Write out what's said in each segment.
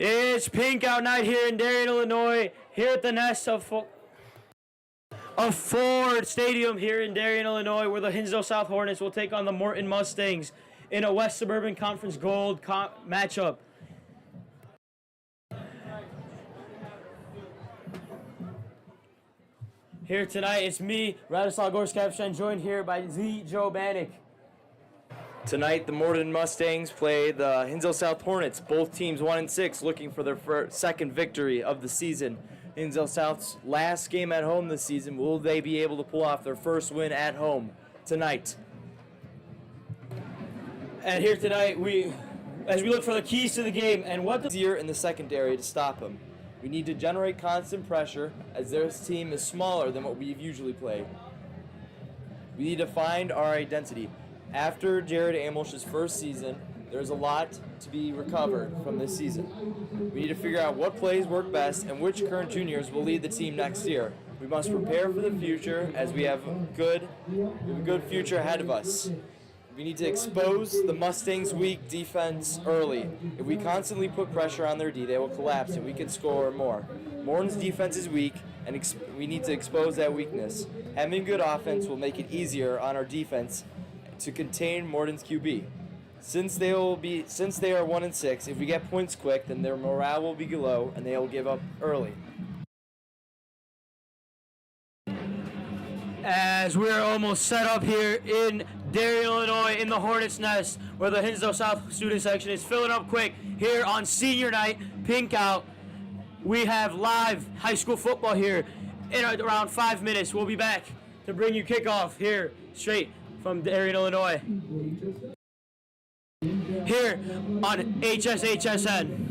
It's pink out night here in Darien, Illinois, here at the nest of Ford Stadium here in Darien, Illinois, where the Hinsdale South Hornets will take on the Morton Mustangs in a West Suburban Conference Gold matchup. Here tonight, it's me, Radislav Gorskevshin, joined here by Z. Joe Bannock. Tonight, the Morton Mustangs play the Hinsdale South Hornets. Both teams 1-6, looking for their second victory of the season. Hinsdale South's last game at home this season. Will they be able to pull off their first win at home tonight? And here tonight, as we look for the keys to the game and what the easier in the secondary to stop them. We need to generate constant pressure, as their team is smaller than what we've usually played. We need to find our identity. After Jared Amolsh's first season, there's a lot to be recovered from this season. We need to figure out what plays work best and which current juniors will lead the team next year. We must prepare for the future, as we have a good future ahead of us. We need to expose the Mustangs' weak defense early. If we constantly put pressure on their D, they will collapse and we can score more. Morton's defense is weak, and we need to expose that weakness. Having good offense will make it easier on our defense to contain Morton's QB. Since they are 1-6, if we get points quick, then their morale will be low and they will give up early. As we're almost set up here in Darien, Illinois, in the Hornets' Nest, where the Hinsdale South student section is filling up quick here on senior night, pink out. We have live high school football here in around 5 minutes. We'll be back to bring you kickoff here straight from Darien, Illinois, here on HSHSN.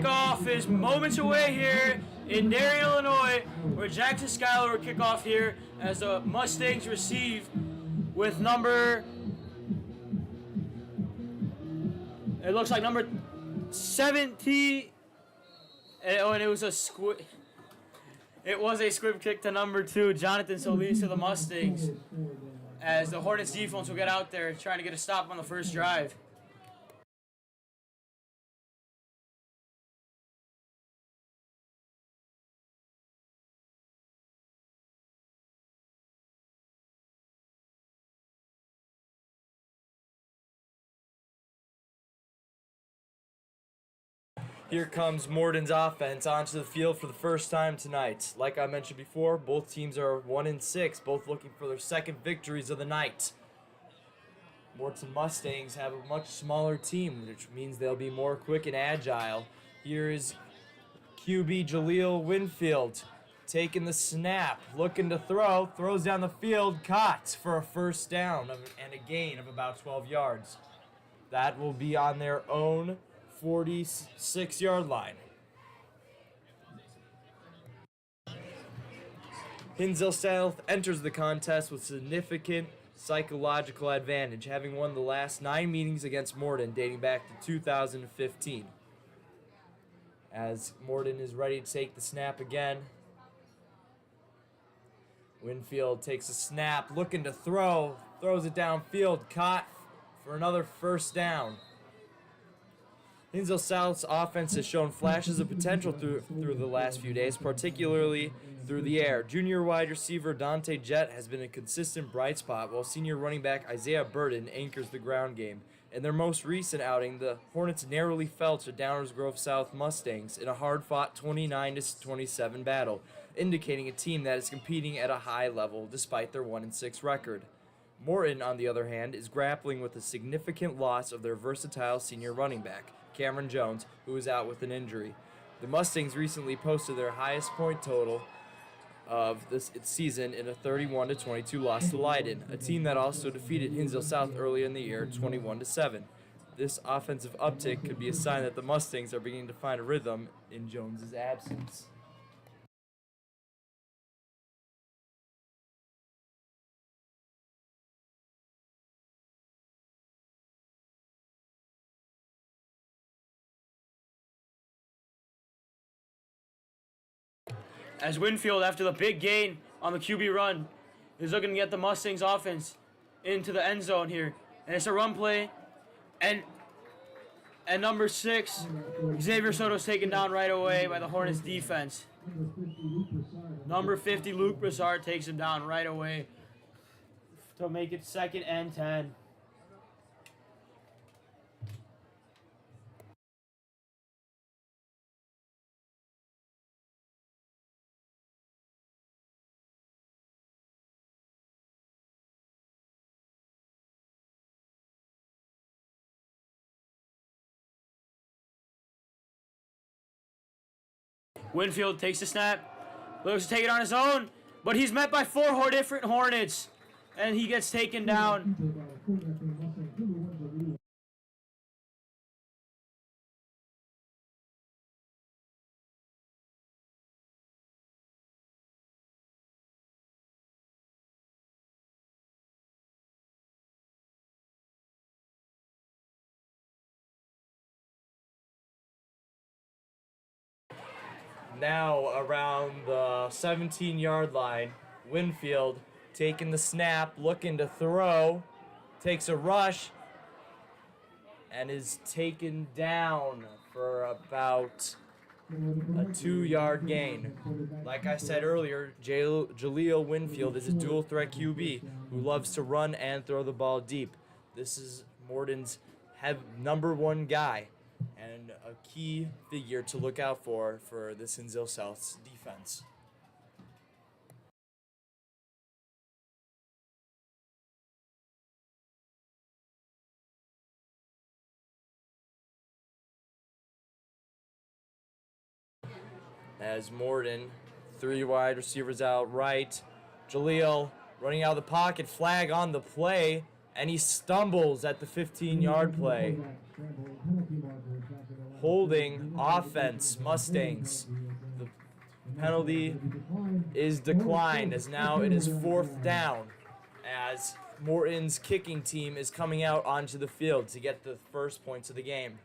kickoff is moments away here in Darien, Illinois, where Jackson Schuyler will kick off here as the Mustangs receive with number, it looks like number 17. And it was a squib kick to number 2, Jonathan Solis to the Mustangs, as the Hornets defense will get out there trying to get a stop on the first drive. Here comes Morton's offense onto the field for the first time tonight. Like I mentioned before, both teams are 1-6, both looking for their second victories of the night. Morton Mustangs have a much smaller team, which means they'll be more quick and agile. Here is QB Jaleel Winfield taking the snap, looking to throw, throws down the field, caught for a first down and a gain of about 12 yards. That will be on their own 46-yard line. Hinsdale South enters the contest with significant psychological advantage, having won the last 9 meetings against Morton dating back to 2015. As Morton is ready to take the snap again, Winfield takes a snap, looking to throw, throws it downfield, caught for another first down. Hinsdale South's offense has shown flashes of potential through the last few days, particularly through the air. Junior wide receiver Dante Jett has been a consistent bright spot, while senior running back Isaiah Burden anchors the ground game. In their most recent outing, the Hornets narrowly fell to Downers Grove South Mustangs in a hard-fought 29-27 battle, indicating a team that is competing at a high level despite their 1-6 record. Morton, on the other hand, is grappling with a significant loss of their versatile senior running back, Cameron Jones, who is out with an injury. The Mustangs recently posted their highest point total of this season in a 31-22 loss to Leiden, a team that also defeated Hinsdale South early in the year 21-7. This offensive uptick could be a sign that the Mustangs are beginning to find a rhythm in Jones's absence. As Winfield, after the big gain on the QB run, is looking to get the Mustangs offense into the end zone here. And it's a run play. And number 6, Xavier Soto's taken down right away by the Hornets defense. Number 50, Luke Broussard, takes him down right away to make it 2nd and 10. Winfield takes the snap, looks to take it on his own, but he's met by 4 different Hornets, and he gets taken down. Now around the 17-yard line, Winfield taking the snap, looking to throw, takes a rush, and is taken down for about a 2-yard gain. Like I said earlier, Jaleel Winfield is a dual-threat QB who loves to run and throw the ball deep. This is Morton's number 1 guy and a key figure to look out for this Hinsdale South's defense. As Morton, 3 wide receivers out right, Jaleel running out of the pocket, flag on the play, and he stumbles at the 15-yard play. holding offense, Mustangs. The penalty is declined as now it is 4th down as Morton's kicking team is coming out onto the field to get the first points of the game.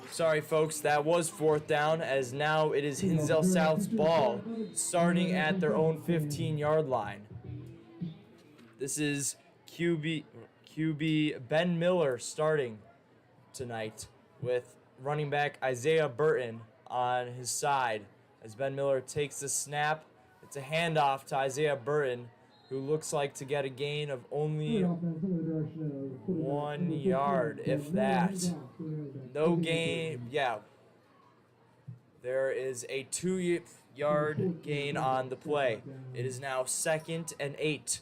Sorry, folks, that was 4th down, as now it is Hinsdale South's ball, starting at their own 15-yard line. This is QB Ben Miller starting tonight, with running back Isaiah Burton on his side. As Ben Miller takes the snap, it's a handoff to Isaiah Burton, who looks like to get a gain of only 1 yard, if that. No gain, yeah. There is a 2-yard gain on the play. It is now 2nd and 8.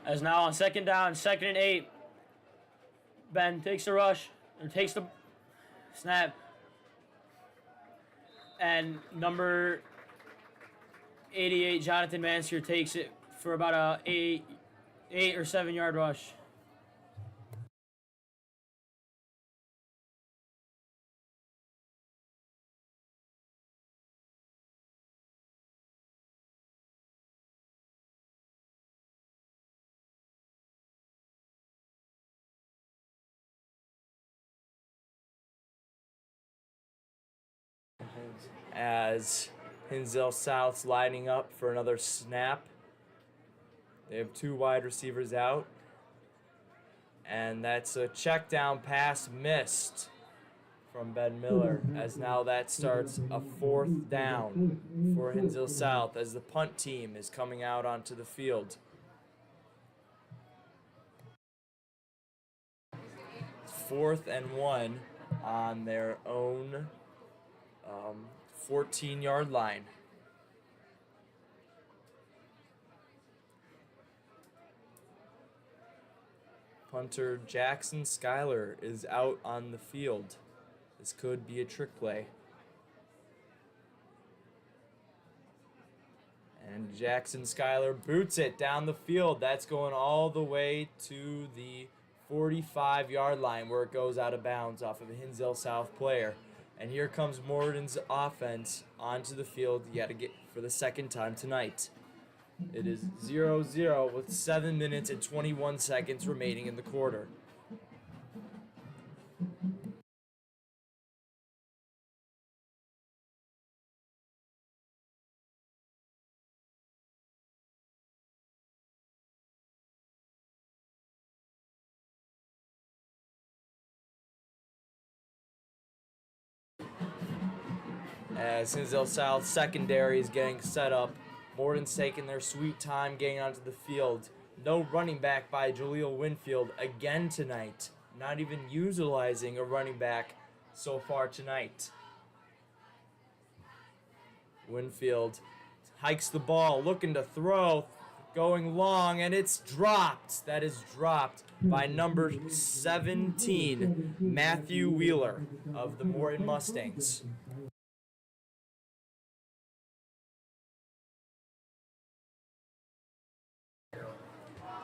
As now on 2nd down, 2nd and 8. Ben takes the rush, or takes the snap. And number 88, Jonathan Mansker, takes it for about a 8 or 7 yard rush. As Hinsdale South's lining up for another snap. They have 2 wide receivers out. And that's a check down pass missed from Ben Miller, as now that starts a 4th down for Hinsdale South as the punt team is coming out onto the field. 4th and 1 on their own 14-yard line. Punter Jackson Schuyler is out on the field. This could be a trick play. And Jackson Schuyler boots it down the field. That's going all the way to the 45-yard line where it goes out of bounds off of a Hinsdale South player. And here comes Morton's offense onto the field yet again for the 2nd time tonight. It is 0-0 with 7 minutes and 21 seconds remaining in the quarter. As Hinsdale South secondary is getting set up, Morton's taking their sweet time getting onto the field. No running back by Jaleel Winfield again tonight. Not even utilizing a running back so far tonight. Winfield hikes the ball, looking to throw, going long, and it's dropped. That is dropped by number 17, Matthew Wheeler of the Morton Mustangs.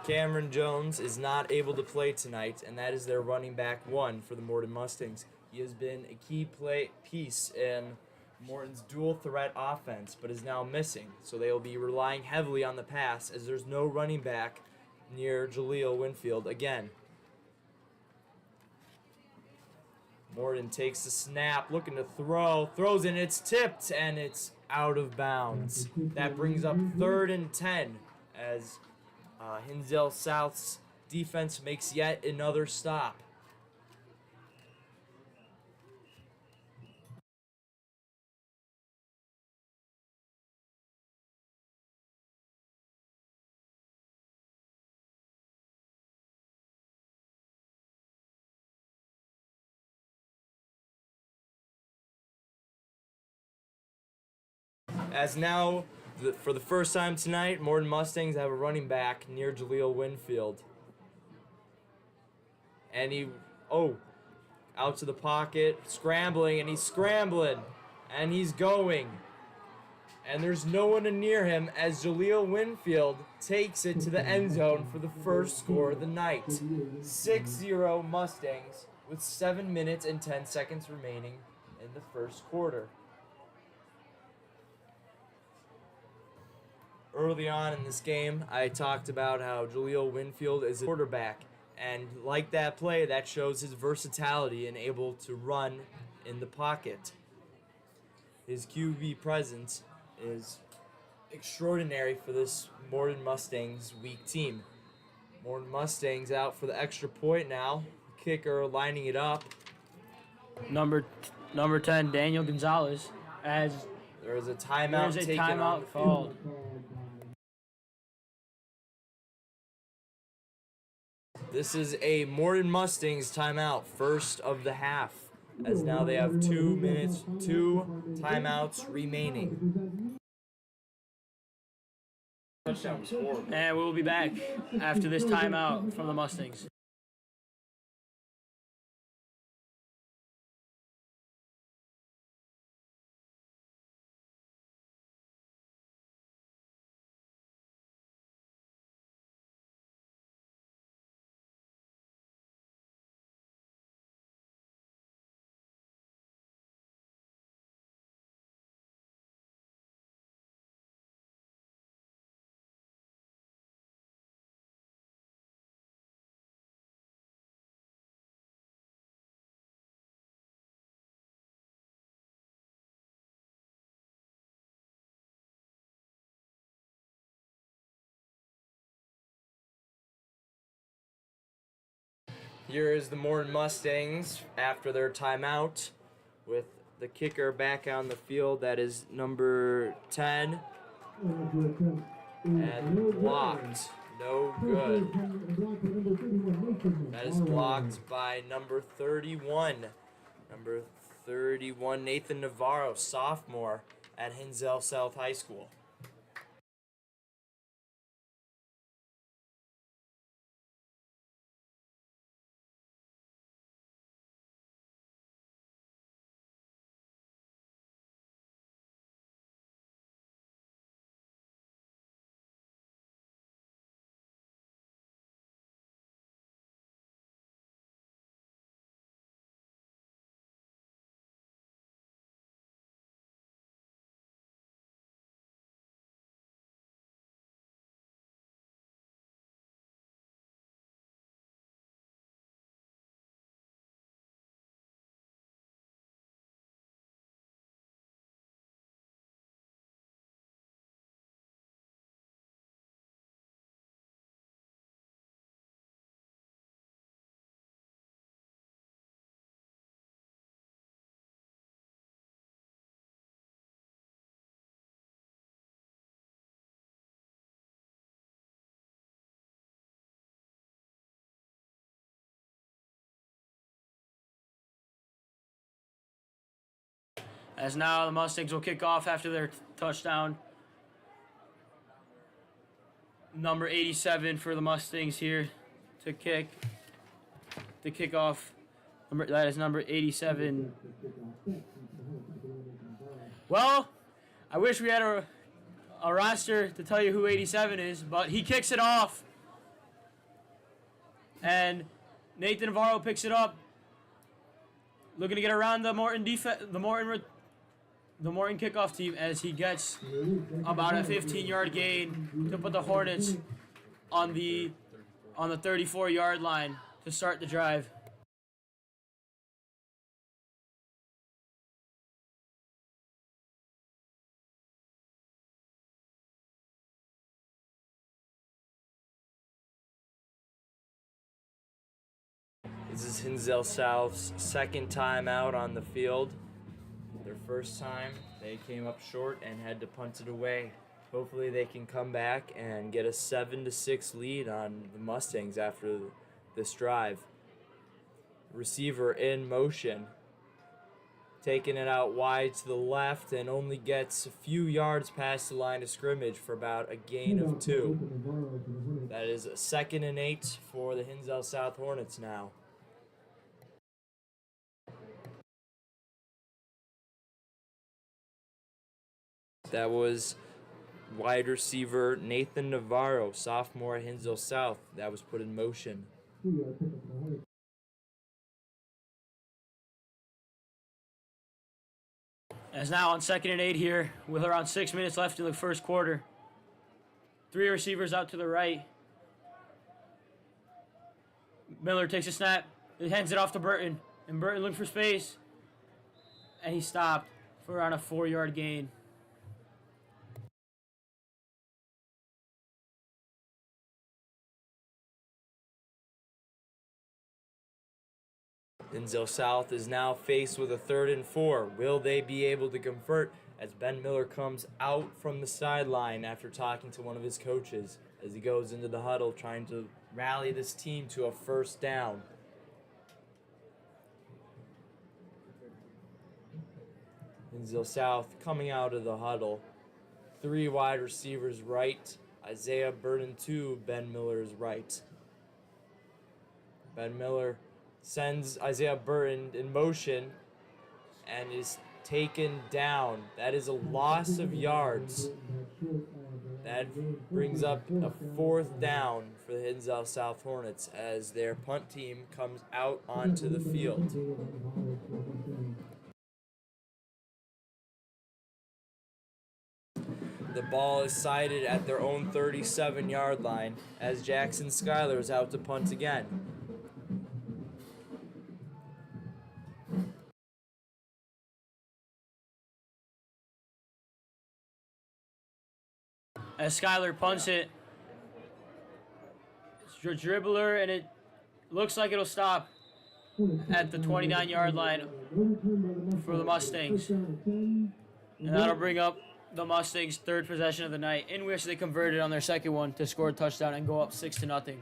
Cameron Jones is not able to play tonight, and that is their running back 1 for the Morton Mustangs. He has been a key piece in Morton's dual threat offense, but is now missing. So they will be relying heavily on the pass as there's no running back near Jaleel Winfield again. Morton takes the snap, looking to throw, throws and it's tipped, and it's out of bounds. That brings up 3rd and 10 as Hinsdale South's defense makes yet another stop. As now, for the first time tonight, Morton Mustangs have a running back near Jaleel Winfield. And out to the pocket, scrambling, and he's scrambling, and he's going. And there's no one near him as Jaleel Winfield takes it to the end zone for the first score of the night. 6-0 Mustangs with 7 minutes and 10 seconds remaining in the first quarter. Early on in this game, I talked about how Jaleel Winfield is a quarterback. And like that play, that shows his versatility and able to run in the pocket. His QB presence is extraordinary for this Morton Mustangs weak team. Morton Mustangs out for the extra point now. Kicker lining it up. Number 10, Daniel Gonzalez, as there is a timeout taken on the field. Called. This is a Morton Mustangs timeout, first of the half, as now they have 2 minutes, 2 timeouts remaining. And we'll be back after this timeout from the Mustangs. Here is the Morton Mustangs after their timeout with the kicker back on the field. That is number 10. And blocked. No good. That is blocked by number 31. Number 31, Nathan Navarro, sophomore at Hinsdale South High School. As now the Mustangs will kick off after their touchdown. Number 87 for the Mustangs here to kick. The kickoff. That is number 87. Well, I wish we had a roster to tell you who 87 is, but he kicks it off. And Nathan Navarro picks it up. Looking to get around the Morton kickoff team as he gets about a 15-yard gain to put the Hornets on the 34-yard line to start the drive. This is Hinsdale South's second time out on the field. Their first time, they came up short and had to punt it away. Hopefully they can come back and get a 7-6 lead on the Mustangs after this drive. Receiver in motion. taking it out wide to the left and only gets a few yards past the line of scrimmage for about a gain of 2. That is a 2nd and 8 for the Hinsdale South Hornets now. That was wide receiver Nathan Navarro, sophomore at Hinsdale South. That was put in motion. As now on 2nd and 8 here, with around 6 minutes left in the first quarter. 3 receivers out to the right. Miller takes a snap. He hands it off to Burton. And Burton looking for space. And he stopped for around a 4-yard gain. Hinsdale South is now faced with a 3rd and 4. Will they be able to convert as Ben Miller comes out from the sideline after talking to one of his coaches as he goes into the huddle trying to rally this team to a 1st down. Hinsdale South coming out of the huddle. 3 wide receivers right. Isaiah Burton 2, Ben Miller's right. Ben Miller sends Isaiah Burton in motion and is taken down. That is a loss of yards. That brings up a 4th down for the Hinsdale South Hornets as their punt team comes out onto the field. The ball is sighted at their own 37-yard line as Jackson Schuyler is out to punt again. As Schuyler punts it, it's your dribbler, and it looks like it'll stop at the 29-yard line for the Mustangs. And that'll bring up the Mustangs' 3rd possession of the night, in which they converted on their 2nd one to score a touchdown and go up 6-0.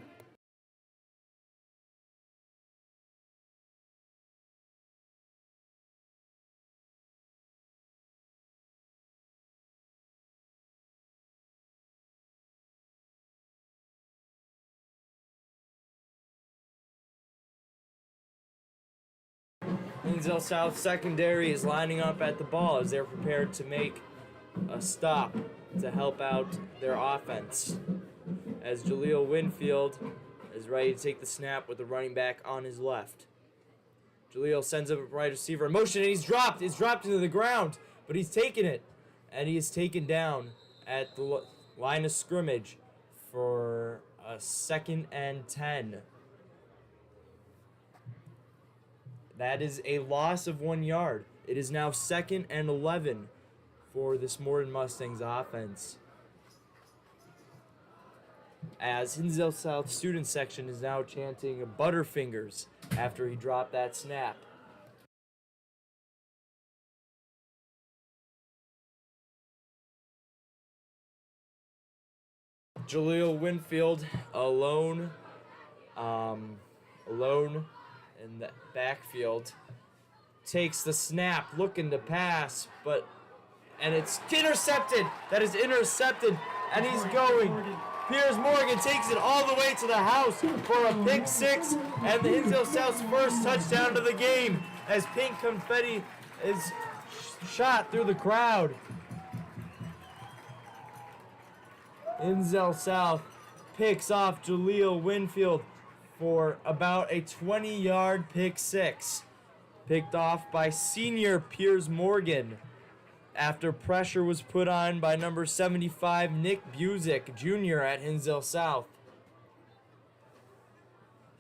Hinsdale South secondary is lining up at the ball as they're prepared to make a stop to help out their offense. As Jaleel Winfield is ready to take the snap with the running back on his left. Jaleel sends up a wide receiver in motion and he's dropped. He's dropped into the ground, but he's taken it. And he is taken down at the line of scrimmage for a 2nd and 10. That is a loss of 1 yard. It is now 2nd and 11 for this Morton Mustangs offense. As Hinsdale South student section is now chanting Butterfingers after he dropped that snap. Jaleel Winfield alone in the backfield, takes the snap, looking to pass, and it's intercepted. That is intercepted, and he's going. Piers Morgan takes it all the way to the house for a pick 6, and the Hinsdale South's 1st touchdown of the game as pink confetti is shot through the crowd. Hinsdale South picks off Jaleel Winfield for about a 20-yard pick 6. Picked off by senior Piers Morgan after pressure was put on by number 75 Nick Busick Jr. at Hinsdale South.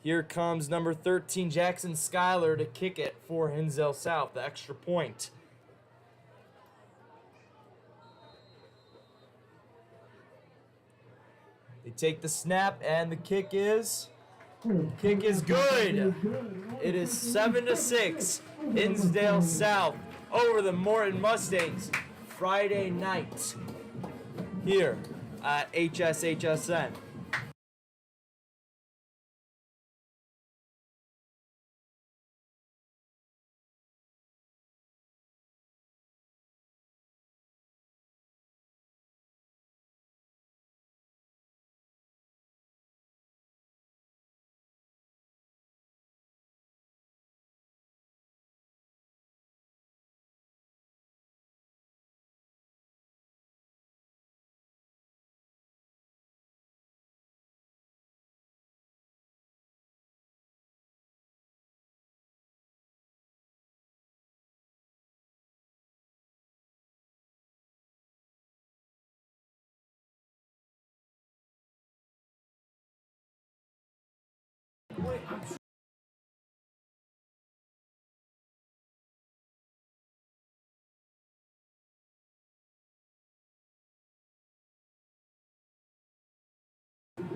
Here comes number 13 Jackson Schuyler to kick it for Hinsdale South, the extra point. They take the snap and the kick is good. It is 7-6. Hinsdale South over the Morton Mustangs Friday night here at HSHSN.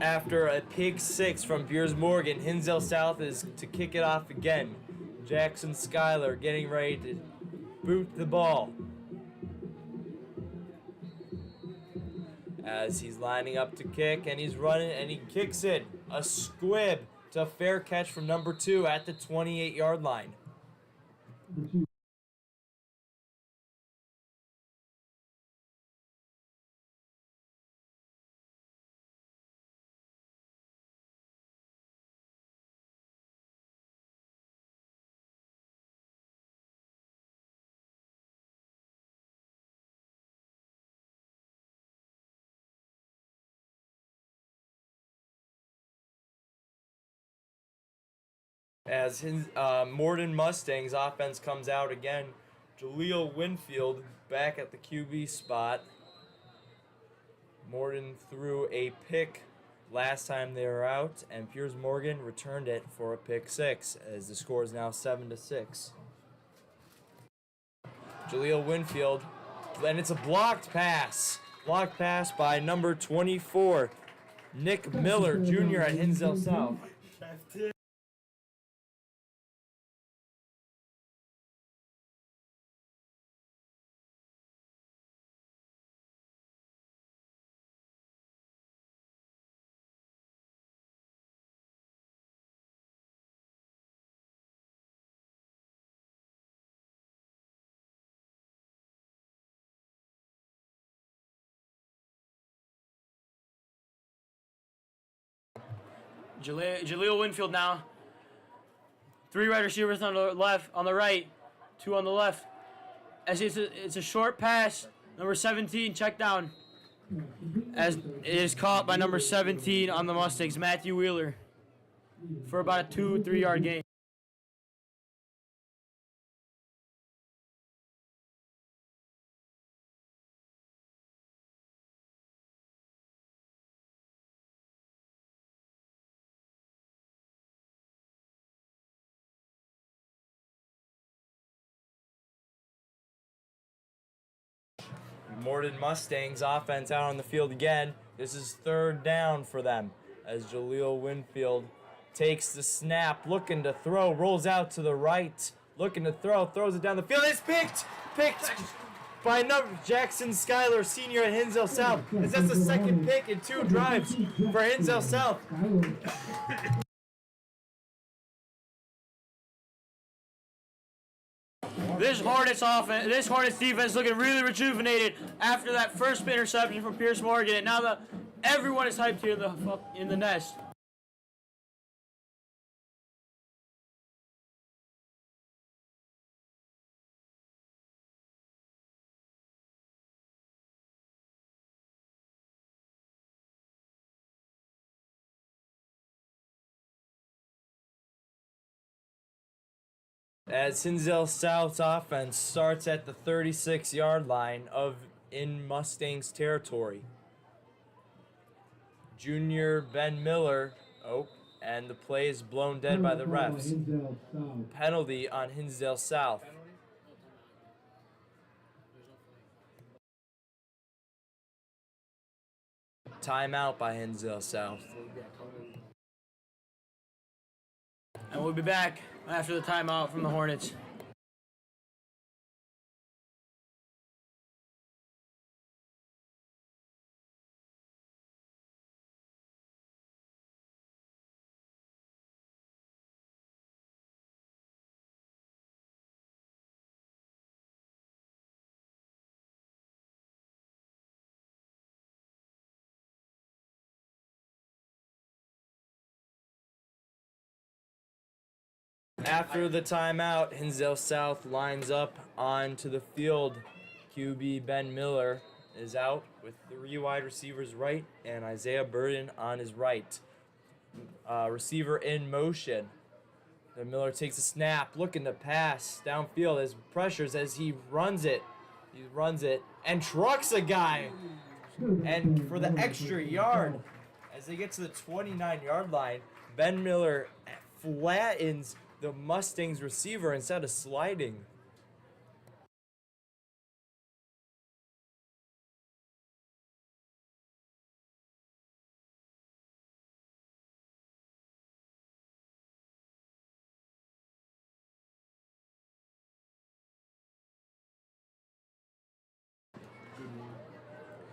After a pick six from Piers Morgan, Hinsdale South is to kick it off again. Jackson Schuyler getting ready to boot the ball. As he's lining up to kick, and he's running, and he kicks it. A squib to a fair catch from number 2 at the 28-yard line. As Morton Mustangs offense comes out again, Jaleel Winfield back at the QB spot. Morton threw a pick last time they were out, and Piers Morgan returned it for a pick six, as the score is now 7-6. Jaleel Winfield, and it's a blocked pass. Blocked pass by number 24, Nick Miller, Jr. at Hinsdale South. Jaleel Winfield now. 3 wide receivers on the left, on the right, 2 on the left. As it's a short pass. Number 17 check down. As it is caught by number 17 on the Mustangs, Matthew Wheeler, for about a 2-3 yard gain. Morton Mustangs offense out on the field again. This is 3rd down for them as Jaleel Winfield takes the snap, looking to throw, rolls out to the right, looking to throw, throws it down the field. It's picked by Jackson Schuyler, senior at Hinsdale South. As that's the 2nd pick in 2 drives for Hinsdale South. This Hornets defense looking really rejuvenated after that first interception from Piers Morgan, and now everyone is hyped here in the nest. As Hinsdale South's offense starts at the 36-yard line in Mustangs territory. Junior Ben Miller, and the play is blown dead by the refs. Penalty on Hinsdale South. Timeout by Hinsdale South. And we'll be back after the timeout from the Hornets. After the timeout, Hinsdale South lines up onto the field. QB Ben Miller is out with 3 wide receivers right and Isaiah Burden on his right. Receiver in motion. Ben Miller takes a snap, looking to pass downfield as pressures as he runs it. He runs it and trucks a guy. And for the extra yard, as they get to the 29-yard line, Ben Miller flattens the Mustangs receiver instead of sliding.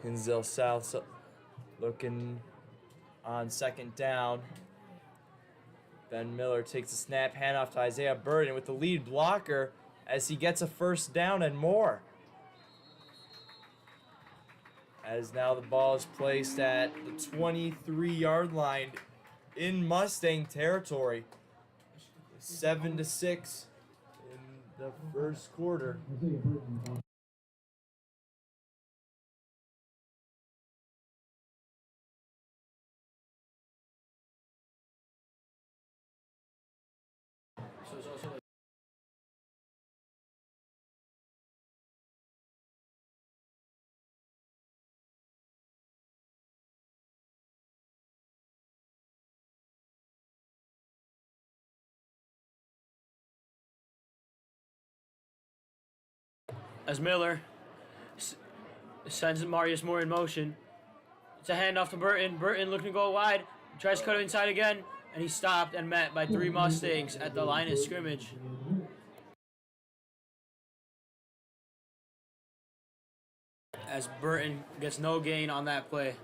Hinsdale South looking on second down. Ben Miller takes a snap, handoff to Isaiah Burden with the lead blocker as he gets a first down and more. As now the ball is placed at the 23-yard line in Mustang territory. 7-6 in the first quarter. As Miller sends Marius Moore in motion. It's a handoff to Burton. Burton looking to go wide. Tries to cut it inside again. And he's stopped and met by 3 Mustangs at the line of scrimmage. As Burton gets no gain on that play.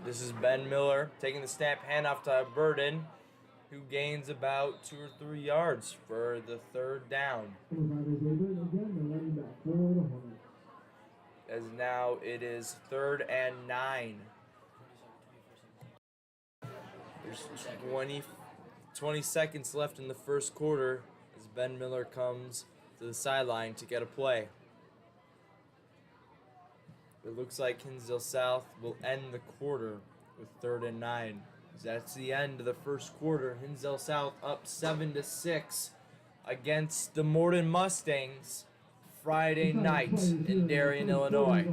This is Ben Miller taking the snap, handoff to Burden, who gains about 2 or 3 yards for the third down. As now it is 3rd and 9. There's 20 seconds left in the first quarter as Ben Miller comes to the sideline to get a play. It looks like Hinsdale South will end the quarter with 3rd and 9. That's the end of the first quarter. Hinsdale South up 7-6 against the Morton Mustangs Friday night in Darien, Illinois.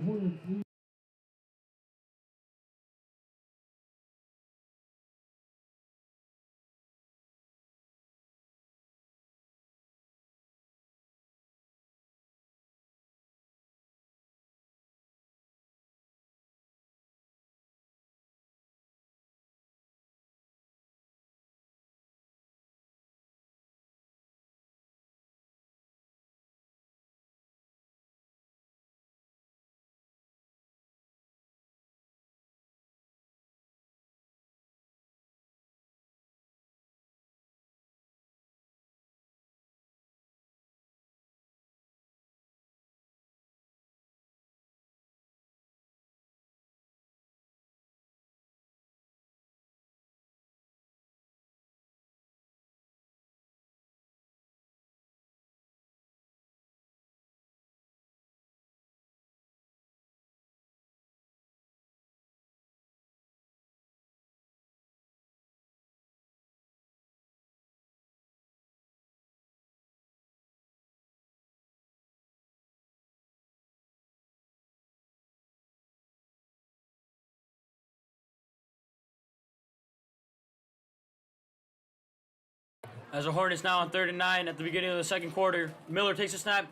As the Hornets now on 3rd and 9 at the beginning of the second quarter. Miller takes a snap,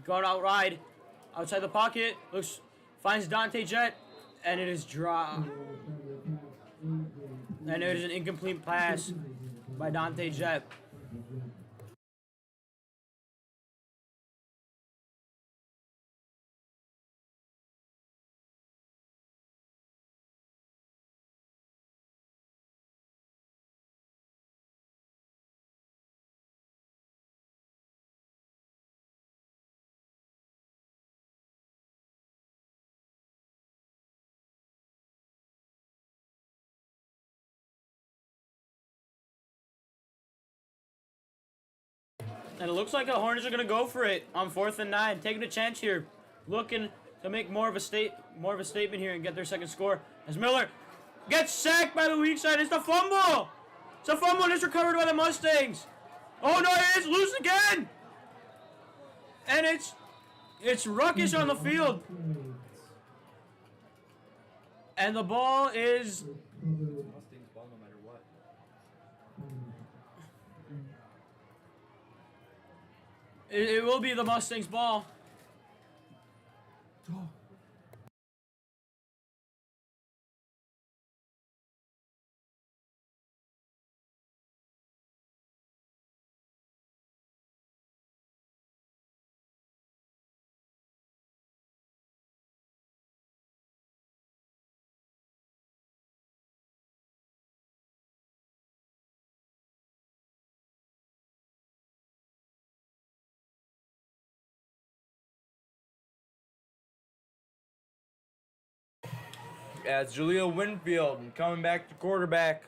going out wide, outside the pocket, finds Dante Jett, and it is dropped. And it is an incomplete pass by Dante Jett. And it looks like the Hornets are going to go for it on 4th and 9. Taking a chance here. Looking to make more of a statement here and get their second score. As Miller gets sacked by the weak side. It's the fumble. It's a fumble and it's recovered by the Mustangs. Oh no, it is loose again. And it's ruckish on the field. And the ball is Mustang's ball no matter what. it will be the Mustangs ball. As Jaleel Winfield coming back to quarterback,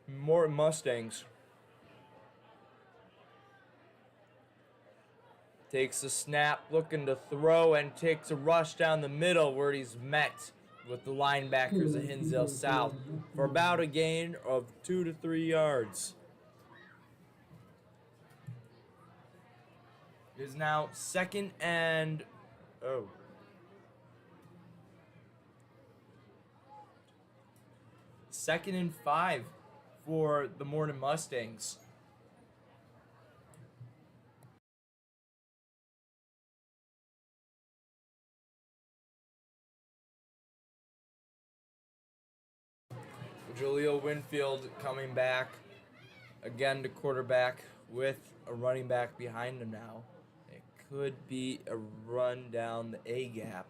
Morton Mustangs. Takes a snap, looking to throw, and takes a rush down the middle where he's met with the linebackers of Hinsdale South for about a gain of 2 to 3 yards. It is now 2nd and 2nd and 5 for the Morton Mustangs. Jaleel Winfield coming back again to quarterback with a running back behind him now. It could be a run down the A gap.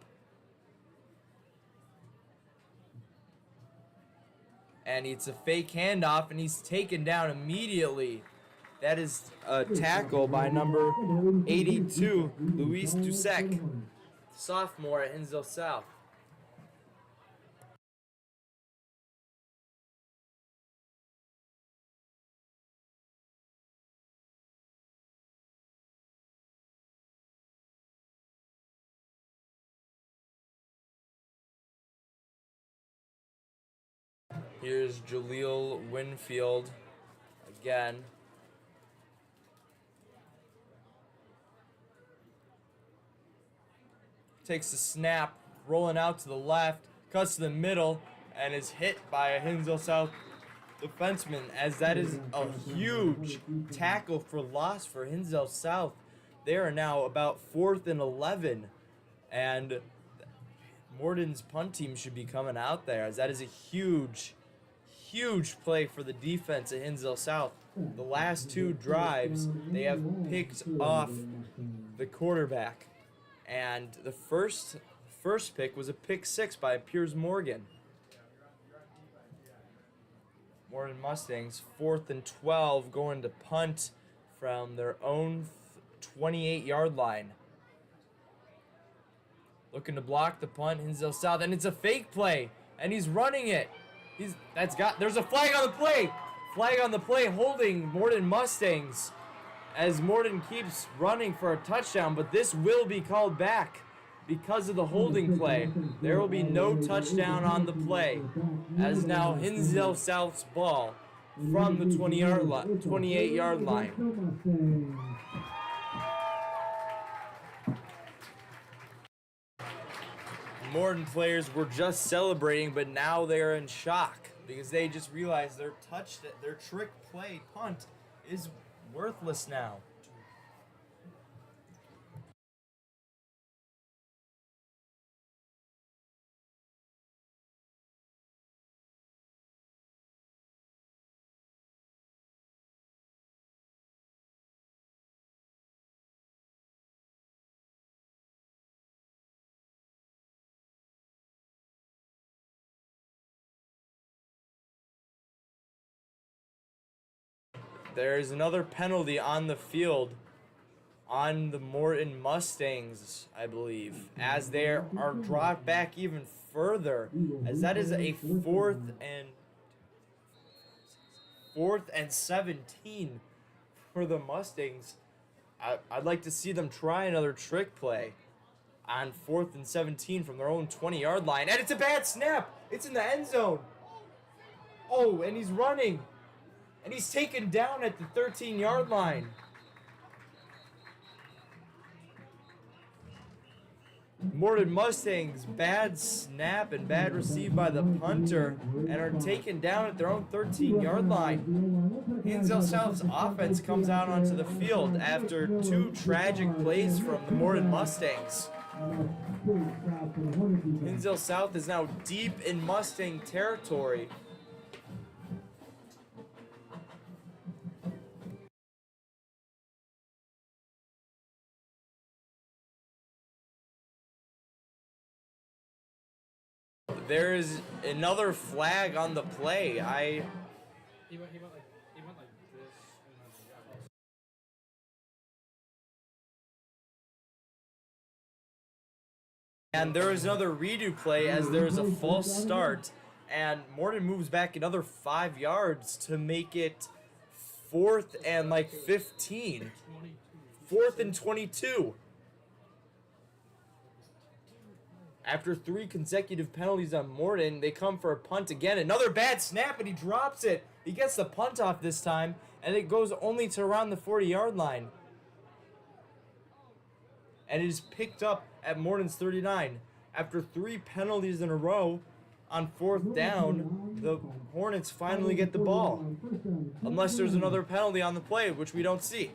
And it's a fake handoff, and he's taken down immediately. That is a tackle by number 82, Luis Dusek, sophomore at Hinsdale South. Here's Jaleel Winfield again. Takes the snap, rolling out to the left, cuts to the middle, and is hit by a Hinsdale South defenseman, as that is a huge tackle for loss for Hinsdale South. They are now about 4th and 11, and Morton's punt team should be coming out there, as that is a huge play for the defense at Hinsdale South. The last 2 drives, they have picked off the quarterback. And the first pick was a pick 6 by Piers Morgan. Morton Mustangs, 4th and 12, going to punt from their own 28-yard line. Looking to block the punt, Hinsdale South, and it's a fake play, and he's running it. There's a flag on the play. Flag on the play holding Morton Mustangs as Morton keeps running for a touchdown, but this will be called back because of the holding play. There will be no touchdown on the play, as now Hinsdale South's ball from the 28-yard line. Morton players were just celebrating, but now they're in shock because they just realized their trick play punt is worthless now. There's another penalty on the field on the Morton Mustangs, I believe, as they are dropped back even further, as that is a 4th and 17 for the Mustangs I'd like to see them try another trick play on 4th and 17 from their own 20-yard line. And it's a bad snap. It's in the end zone. Oh, and he's running. And he's taken down at the 13-yard line. Morton Mustangs, bad snap and bad receive by the punter, and are taken down at their own 13-yard line. Hinsdale South's offense comes out onto the field after 2 tragic plays from the Morton Mustangs. Hinsdale South is now deep in Mustang territory. There is another flag on the play. He went like this. And there is another redo play as there is a false start. And Morton moves back another 5 yards to make it 4th and like 15. 4th and 22. After 3 consecutive penalties on Morton, they come for a punt again. Another bad snap, and he drops it. He gets the punt off this time, and it goes only to around the 40-yard line. And it is picked up at Morton's 39. After 3 penalties in a row on 4th down, the Hornets finally get the ball. Unless there's another penalty on the play, which we don't see.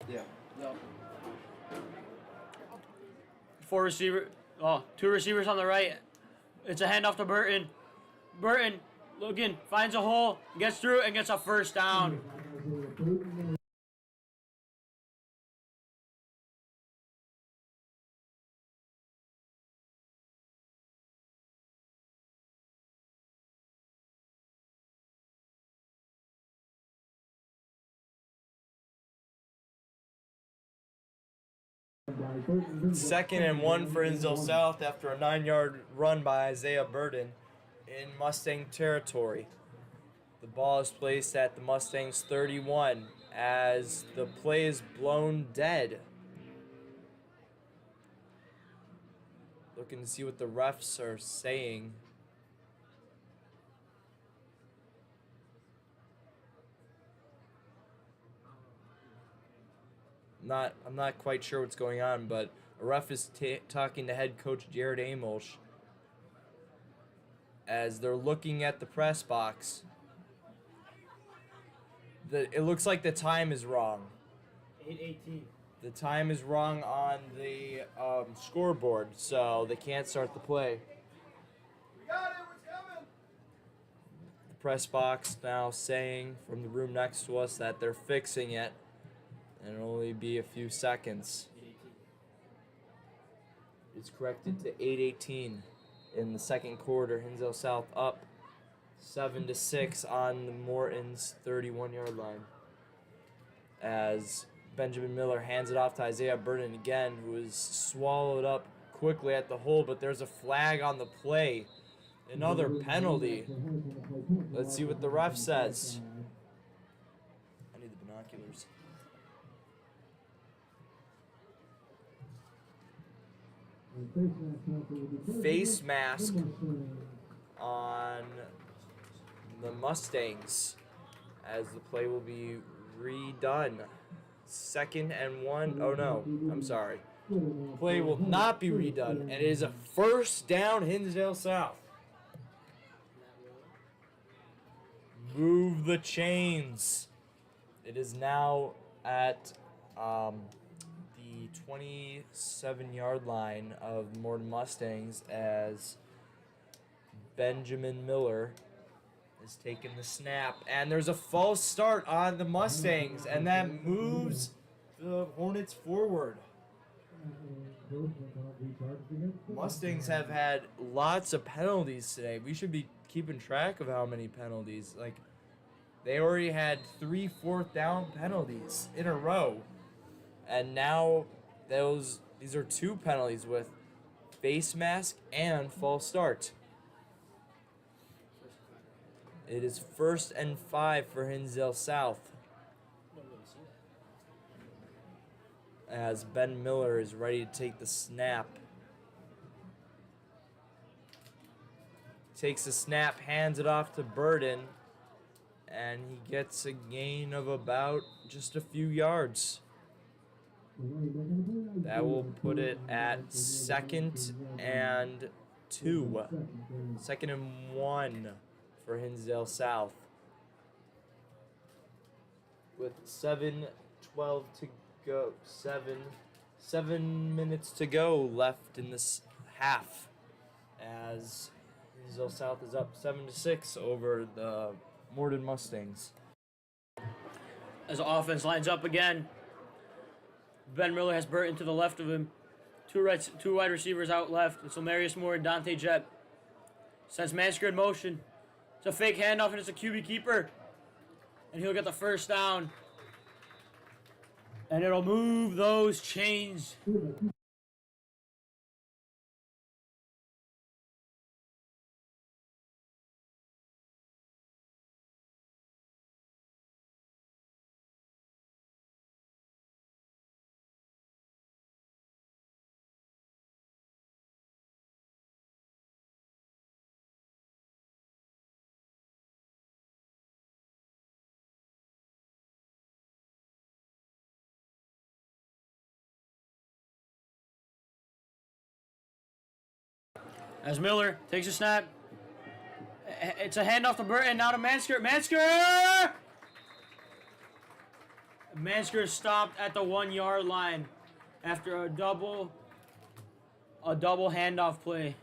Yeah. No. 2 receivers on the right. It's a handoff to Burton. Burton looking, finds a hole, gets through, and gets a first down. Second and 1 for Hinsdale South after a 9-yard run by Isaiah Burden in Mustang territory. The ball is placed at the Mustangs 31 as the play is blown dead. Looking to see what the refs are saying. I'm not quite sure what's going on, but a ref is talking to head coach Jared Amolsch as they're looking at the press box. It looks like the time is wrong. 8:18. The time is wrong on the scoreboard, so they can't start the play. We got it, it's coming. The press box now saying from the room next to us that they're fixing it, and it'll only be a few seconds. It's corrected to 8:18 in the second quarter. Hinsdale South up 7-6 on the Morton's 31-yard line. As Benjamin Miller hands it off to Isaiah Burton again, who is swallowed up quickly at the hole, but there's a flag on the play. Another penalty. Let's see what the ref says. I need the binoculars. Face mask on the Mustangs as the play will be redone. 2nd and 1. Oh no, I'm sorry. Play will not be redone, and it is a first down Hinsdale South. Move the chains. It is now at the 27-yard line of the Morton Mustangs as Benjamin Miller is taking the snap, and there's a false start on the Mustangs, and that moves the Hornets forward. Mustangs have had lots of penalties today. We should be keeping track of how many penalties. Like, they already had 3 fourth down penalties in a row. And now these are 2 penalties with face mask and false start. It is 1st and 5 for Hinsdale South. As Ben Miller is ready to take the snap. Takes the snap, hands it off to Burden, and he gets a gain of about just a few yards. That will put it at 2nd and 2. 2nd and 1 for Hinsdale South. With 7:12 to go. 7 minutes to go left in this half, as Hinsdale South is up 7-6 over the Morton Mustangs. As the offense lines up again, Ben Miller has Burton to the left of him. Two wide receivers out left. It's Lamarius Moore and Dante Jett. Sends Mansker in motion. It's a fake handoff and it's a QB keeper. And he'll get the first down. And it'll move those chains. As Miller takes a snap. It's a handoff to Burton, now to Mansker. Mansker is stopped at the 1 yard line after a double handoff play.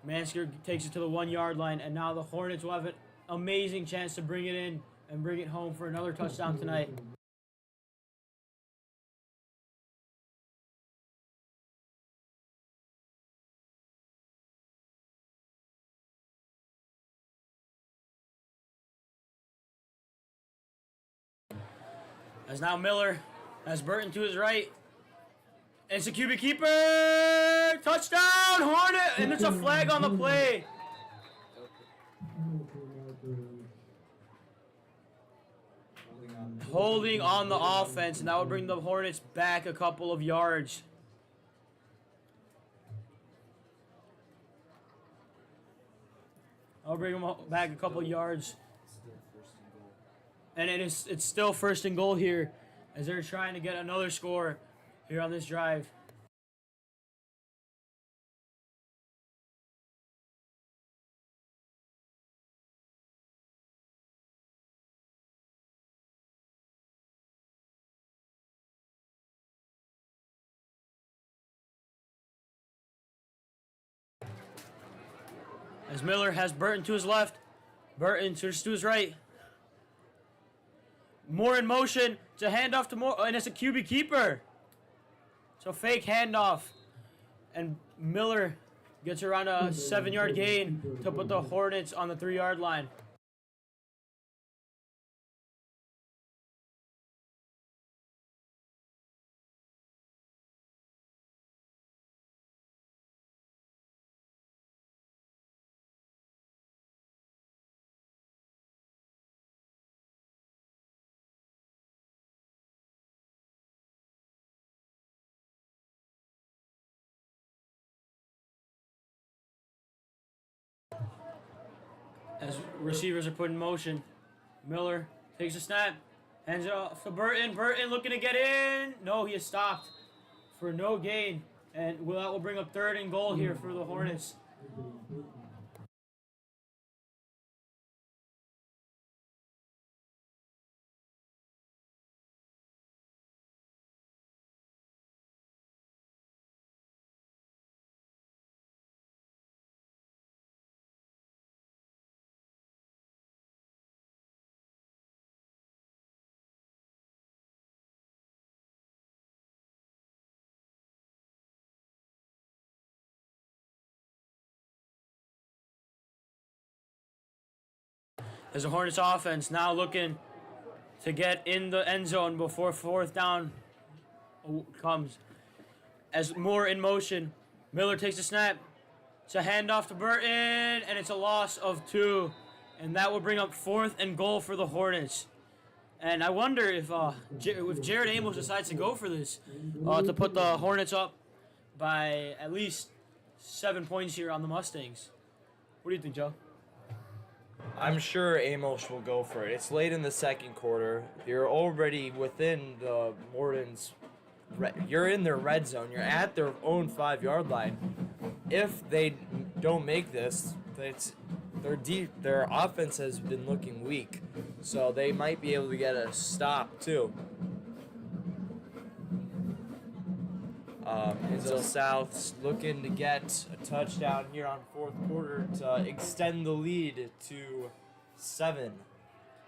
Mansker takes it to the 1 yard line, and now the Hornets will have an amazing chance to bring it in and bring it home for another touchdown tonight. As now Miller has Burton to his right. It's a QB keeper! Touchdown, Hornet! And it's a flag on the play. Holding on the offense, and that would bring the Hornets back a couple of yards. I'll bring them back a couple of yards. And it's still 1st and goal here as they're trying to get another score here on this drive. As Miller has Burton to his left. Burton to his right. Moore in motion. It's a handoff to Moore, and it's a QB keeper. So fake handoff. And Miller gets around a 7 yard gain to put the Hornets on the 3 yard line. As receivers are put in motion, Miller takes a snap, hands it off to Burton. Burton looking to get in. No, he is stopped for no gain. And that will bring up 3rd and goal here for the Hornets. As the Hornets offense now looking to get in the end zone before fourth down comes. As Moore in motion, Miller takes a snap. It's a handoff to Burton, and it's a loss of 2. And that will bring up 4th and goal for the Hornets. And I wonder if Jared Amos decides to go for this to put the Hornets up by at least 7 points here on the Mustangs. What do you think, Joe? I'm sure Amos will go for it. It's late in the second quarter. You're already within the Morton's. You're in their red zone. You're at their own 5-yard line. If they don't make this, their offense has been looking weak, so they might be able to get a stop too. Hinsdale South's looking to get a touchdown here on fourth quarter to extend the lead to 7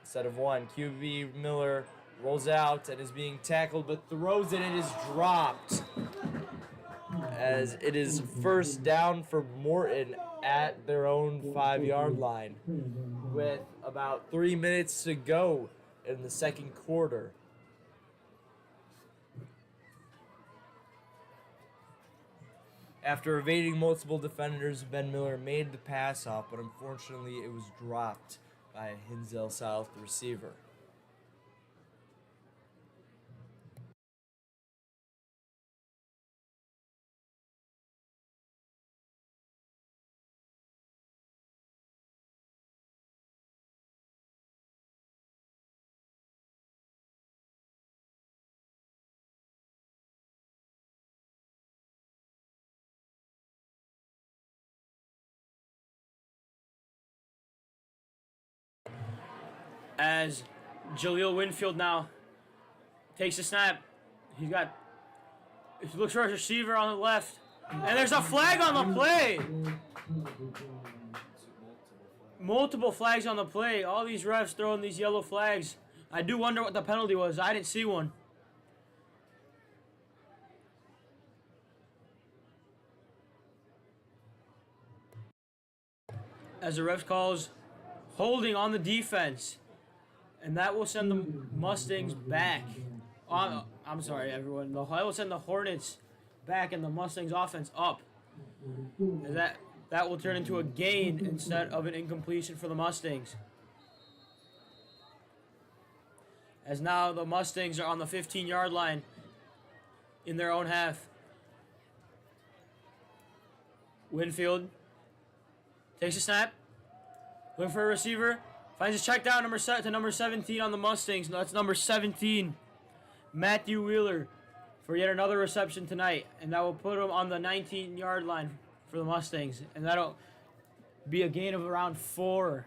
instead of 1. QB Miller rolls out and is being tackled, but throws it and is dropped. As it is first down for Morton at their own 5-yard line with about 3 minutes to go in the second quarter. After evading multiple defenders, Ben Miller made the pass off, but unfortunately it was dropped by a Hinsdale South receiver. As Jaleel Winfield now takes a snap. He looks for a receiver on the left. And there's a flag on the play. Multiple flags on the play. All these refs throwing these yellow flags. I do wonder what the penalty was. I didn't see one. As the ref calls holding on the defense. And that will send the Mustangs back. I'm sorry, everyone. That will send the Hornets back and the Mustangs offense up. And that will turn into a gain instead of an incompletion for the Mustangs. As now the Mustangs are on the 15-yard line in their own half. Winfield takes a snap. Looking for a receiver. Finds his check down to number 17 on the Mustangs. No, that's number 17, Matthew Wheeler, for yet another reception tonight. And that will put him on the 19-yard line for the Mustangs. And that'll be a gain of around 4.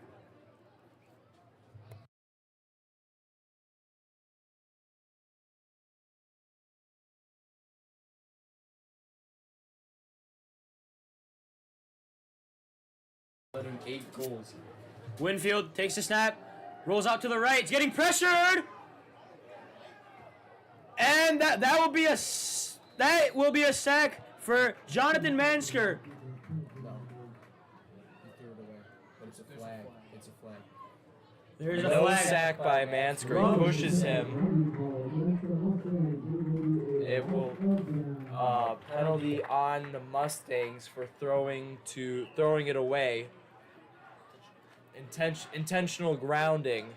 Letting 8 goals. Winfield takes a snap, rolls out to the right. He's getting pressured, and that will be a sack for Jonathan Mansker. No, he threw it away, but it's a flag. It's a flag. There's a No flag. sack by Mansker. He pushes him. It will penalty on the Mustangs for throwing it away. Intentional grounding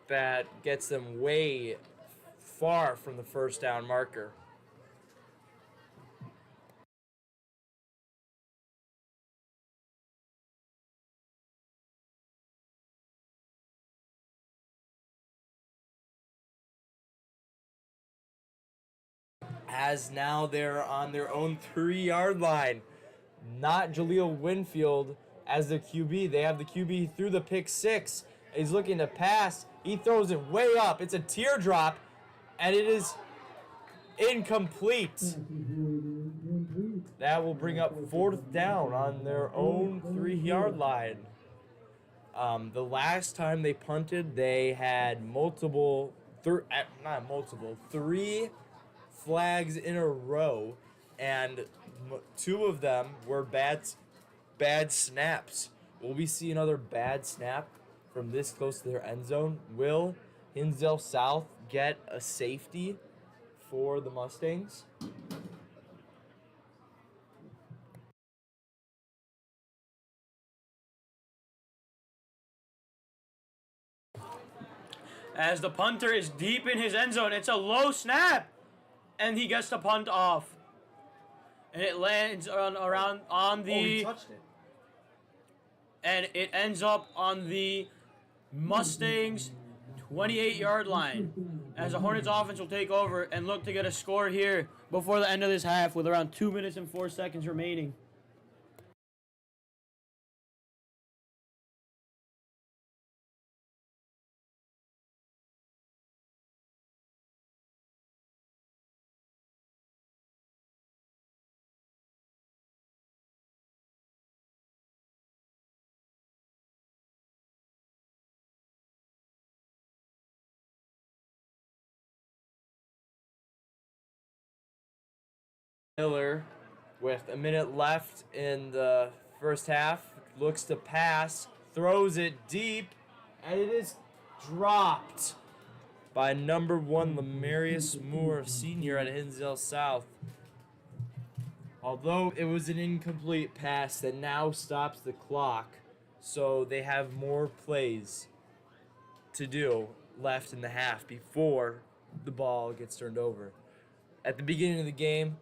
that gets them way far from the first down marker. As now they're on their own 3-yard line. Not Jaleel Winfield as the QB. They have the QB through the pick 6. He's looking to pass. He throws it way up. It's a teardrop, and it is incomplete. That will bring up 4th down on their own 3-yard line. The last time they punted, they had three flags in a row, and 2 of them were bad snaps, Will we see another bad snap from this close to their end zone? Will Hinsdale South get a safety for the Mustangs? As the punter is deep in his end zone, it's a low snap, and he gets the punt off, and it lands on the. Oh, he touched it. And it ends up on the Mustangs 28-yard line, as the Hornets offense will take over and look to get a score here before the end of this half with around 2 minutes and 4 seconds remaining. Miller, with a minute left in the first half, looks to pass, throws it deep, and it is dropped by number 1 Lamarius Moore, senior at Hinsdale South. Although it was an incomplete pass that now stops the clock, so they have more plays to do left in the half before the ball gets turned over. At the beginning of the game,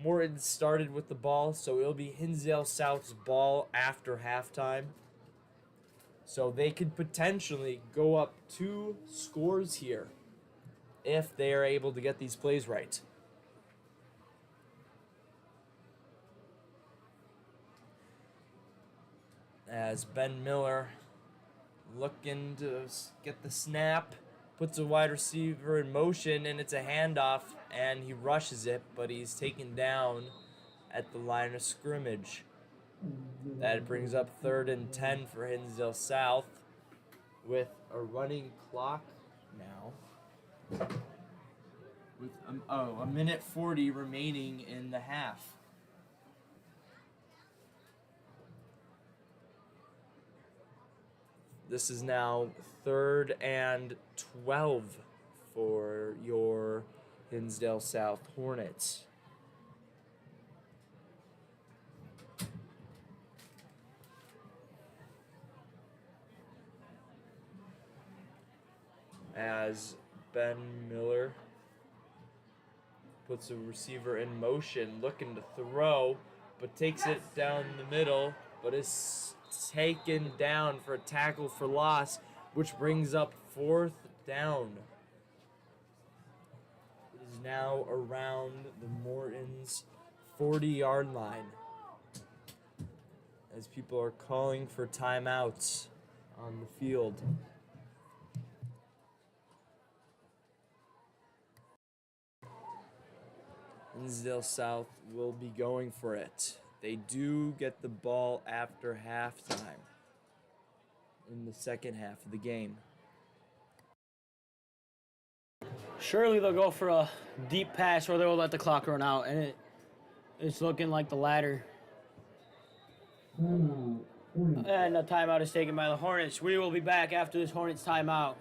Morton started with the ball, so it'll be Hinsdale South's ball after halftime. So they could potentially go up 2 scores here if they are able to get these plays right. As Ben Miller looking to get the snap, puts a wide receiver in motion, and it's a handoff, and he rushes it, but he's taken down at the line of scrimmage. That brings up 3rd and 10 for Hinsdale South with a running clock now. With a minute 40 remaining in the half. This is now 3rd and 12 for your Hinsdale South Hornets. As Ben Miller puts a receiver in motion, looking to throw, but takes it down the middle, but is taken down for a tackle for loss, which brings up 4th down. It is now around the Morton's 40-yard line, as people are calling for timeouts on the field. Hinsdale South will be going for it. They do get the ball after halftime in the second half of the game. Surely they'll go for a deep pass or they'll let the clock run out, and it's looking like the latter. And the timeout is taken by the Hornets. We will be back after this Hornets timeout.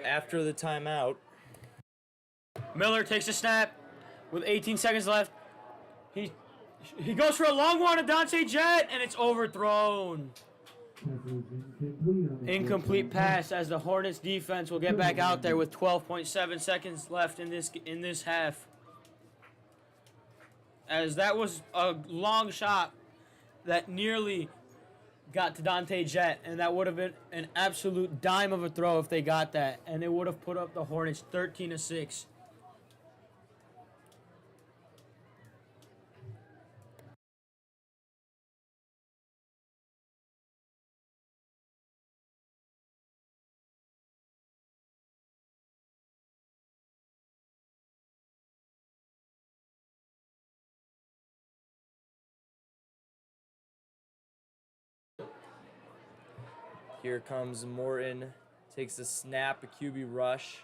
After the timeout, Miller takes a snap with 18 seconds left. He goes for a long one to Dante Jett, and it's overthrown. Incomplete pass as the Hornets defense will get back out there with 12.7 seconds left in this half. As that was a long shot that nearly got to Dante Jett, and that would have been an absolute dime of a throw if they got that, and it would have put up the Hornets 13-6. here comes Morton, takes a snap, a QB rush,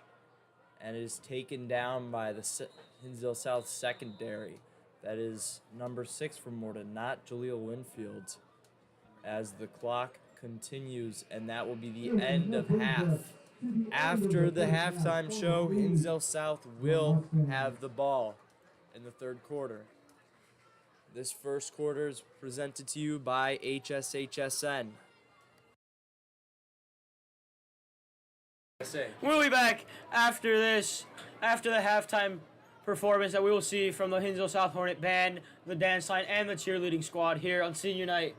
and is taken down by the Hinsdale South secondary. That is number 6 for Morton, not Jaleel Winfield. As the clock continues, and that will be the end of half. After the halftime show, Hinsdale South will have the ball in the third quarter. This first quarter is presented to you by HSHSN. We'll be back after this, after the halftime performance that we will see from the Hinsdale South Hornet Band, the dance line, and the cheerleading squad here on senior night.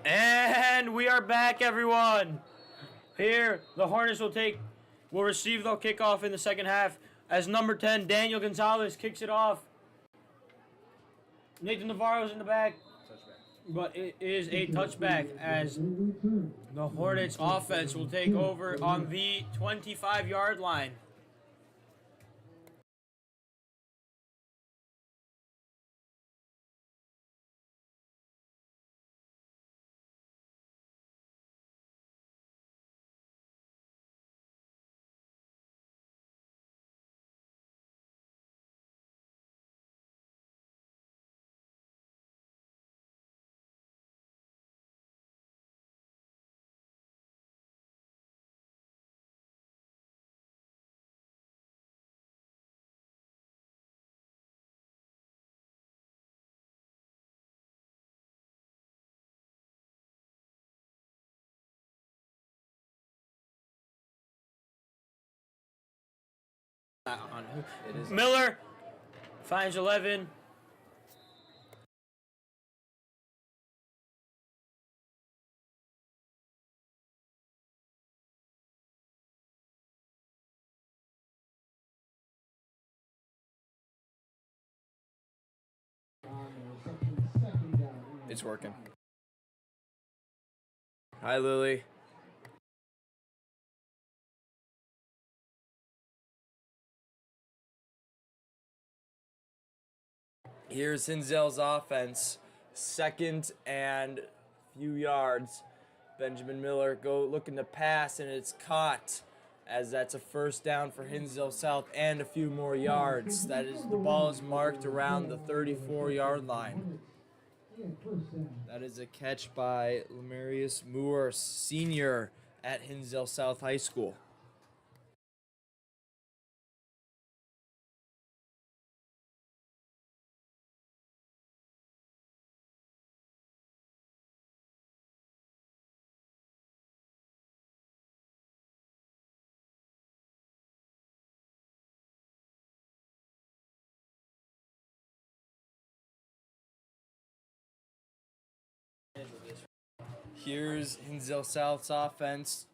And we are back, everyone. Here, the Hornets will receive the kickoff in the second half as number 10, Daniel Gonzalez, kicks it off. Nathan Navarro's in the back, but it is a touchback as the Hornets offense will take over on the 25-yard line. It is. Miller finds 11. It's working. Hi, Lily. Here's Hinsdale's offense. Second and few yards. Benjamin Miller looking to pass, and it's caught as that's a first down for Hinsdale South and a few more yards. The ball is marked around the 34-yard line. That is a catch by Lemarius Moore, senior at Hinsdale South High School. Here's Hinsdale South's offense.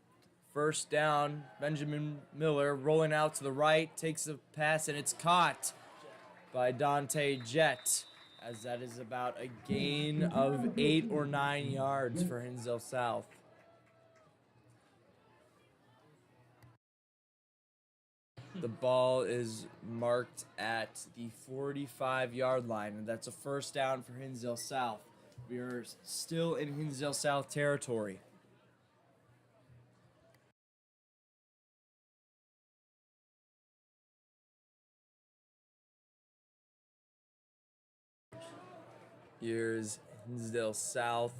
First down, Benjamin Miller rolling out to the right, takes a pass, and it's caught by Dante Jett, as that is about a gain of 8 or 9 yards for Hinsdale South. The ball is marked at the 45-yard line, and that's a first down for Hinsdale South. We are still in Hinsdale South territory. Here's Hinsdale South.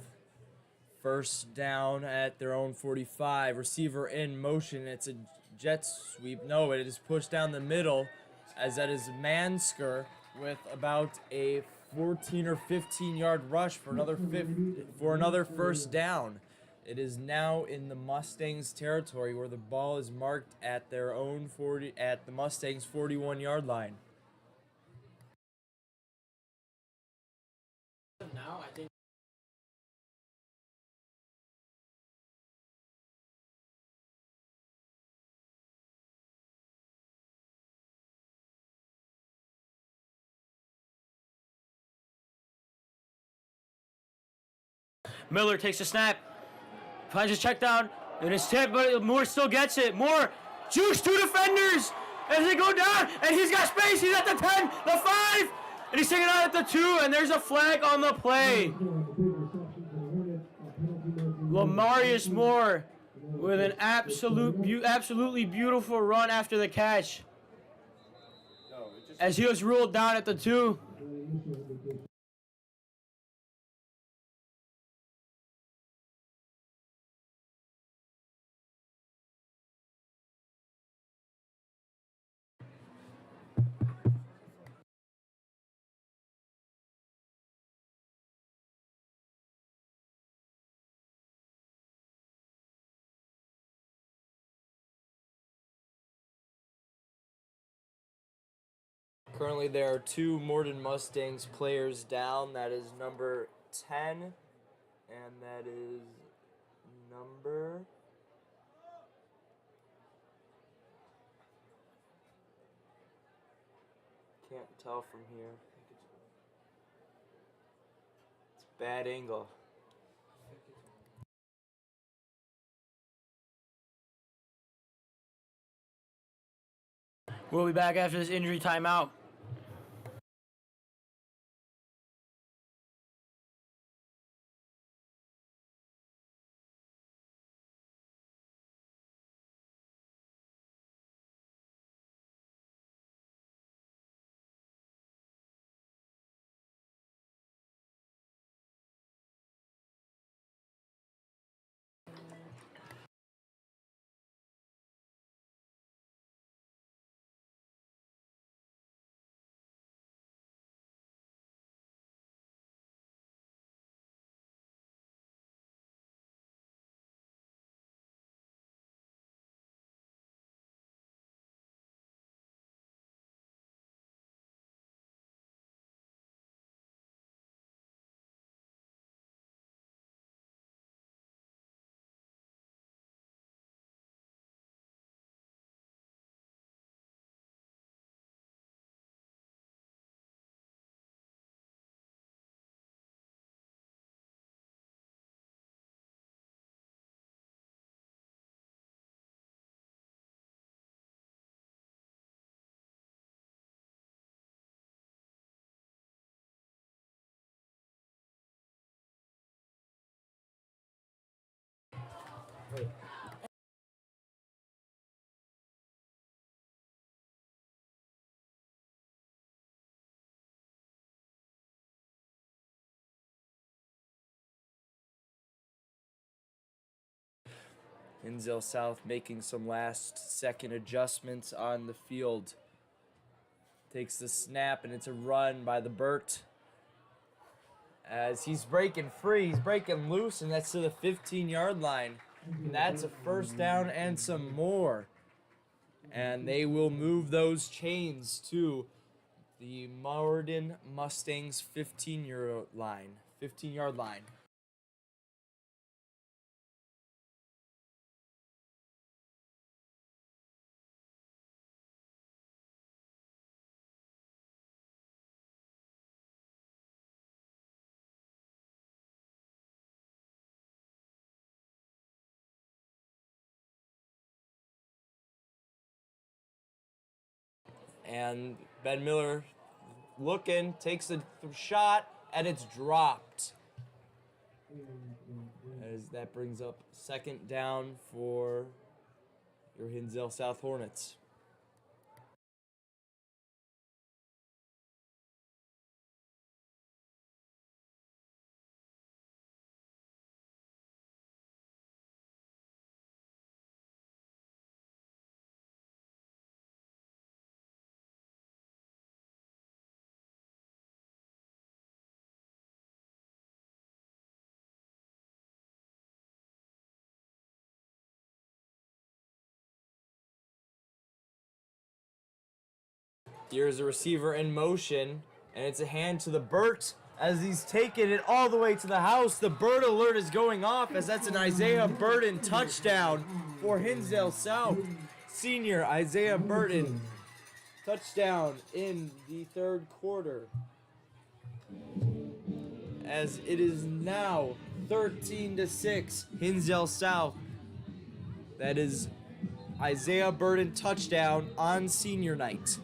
First down at their own 45. Receiver in motion. It's a jet sweep. No, it is pushed down the middle, as that is Mansker with about a 14 or 15-yard rush for another first down. It is now in the Mustangs territory, where the ball is marked at their own the Mustangs 41-yard line. Now I think Miller takes a snap, finds his check down, and it's tipped, but Moore still gets it. Moore jukes 2 defenders as they go down, and he's got space. He's at the 10, the 5, and he's taking out at the 2, and there's a flag on the play. Lemarius Moore with an absolutely beautiful run after the catch, as he was ruled down at the 2. Currently, there are 2 Morton Mustangs players down. That is number 10 And that is number... Can't tell from here. It's a bad angle. We'll be back after this injury timeout. Hinsdale South making some last-second adjustments on the field. Takes the snap, and it's a run by the Burt. As he's breaking free, he's breaking loose, and that's to the 15-yard line. And that's a first down and some more. And they will move those chains to the Morton Mustangs 15-yard line. 15-yard line. And Ben Miller looking, takes a shot, and it's dropped. As that brings up second down for your Hinsdale South Hornets. Here's a receiver in motion, and it's a hand to the Burt as he's taking it all the way to the house. The Burt alert is going off as that's an Isaiah Burton touchdown for Hinsdale South. Senior Isaiah Burton, touchdown in the third quarter. As it is now 13-6, Hinsdale South. That is Isaiah Burton touchdown on senior night.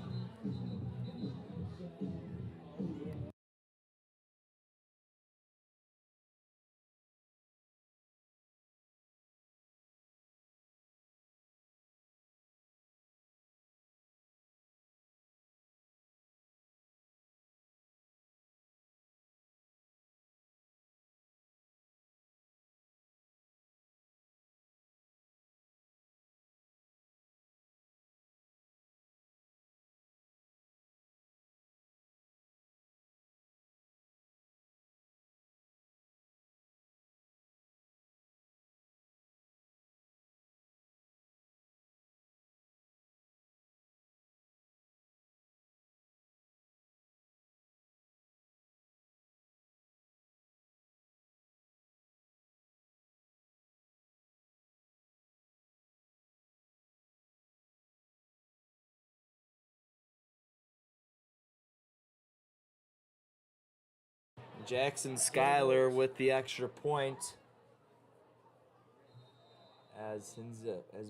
Jackson Schuyler with the extra point. As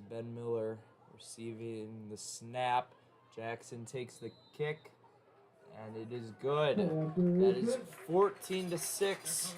Ben Miller receiving the snap. Jackson takes the kick, and it is good. That is 14-6.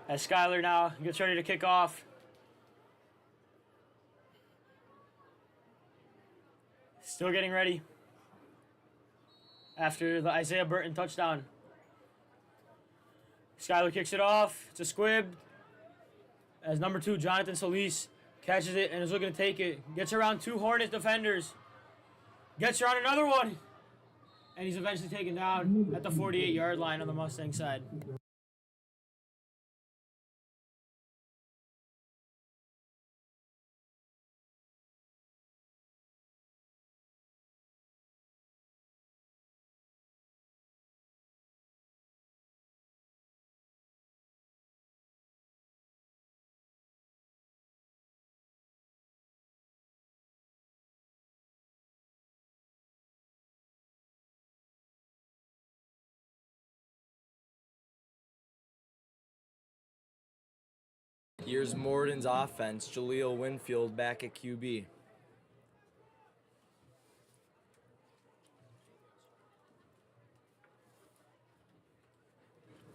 As Skyler now gets ready to kick off. Still getting ready after the Isaiah Burton touchdown. Skyler kicks it off. It's a squib. As number 2, Jonathan Solis catches it and is looking to take it. Gets around 2 Hornet defenders. Gets around another one. And he's eventually taken down at the 48-yard line on the Mustang side. Here's Morton's offense. Jaleel Winfield back at QB.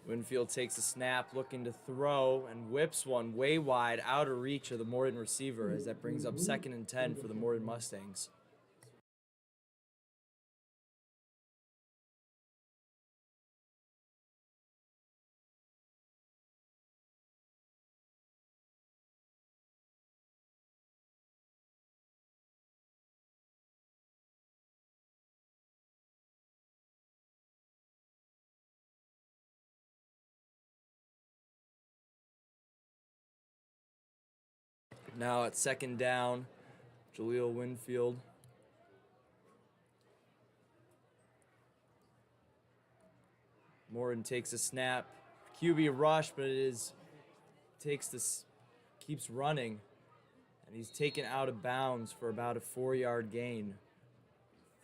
Winfield takes a snap, looking to throw, and whips one way wide, out of reach of the Morton receiver, as that brings up 2nd and 10 for the Morton Mustangs. Now at 2nd down, Jaleel Winfield. Morton takes a snap. QB rush, but keeps running. And he's taken out of bounds for about a 4-yard gain.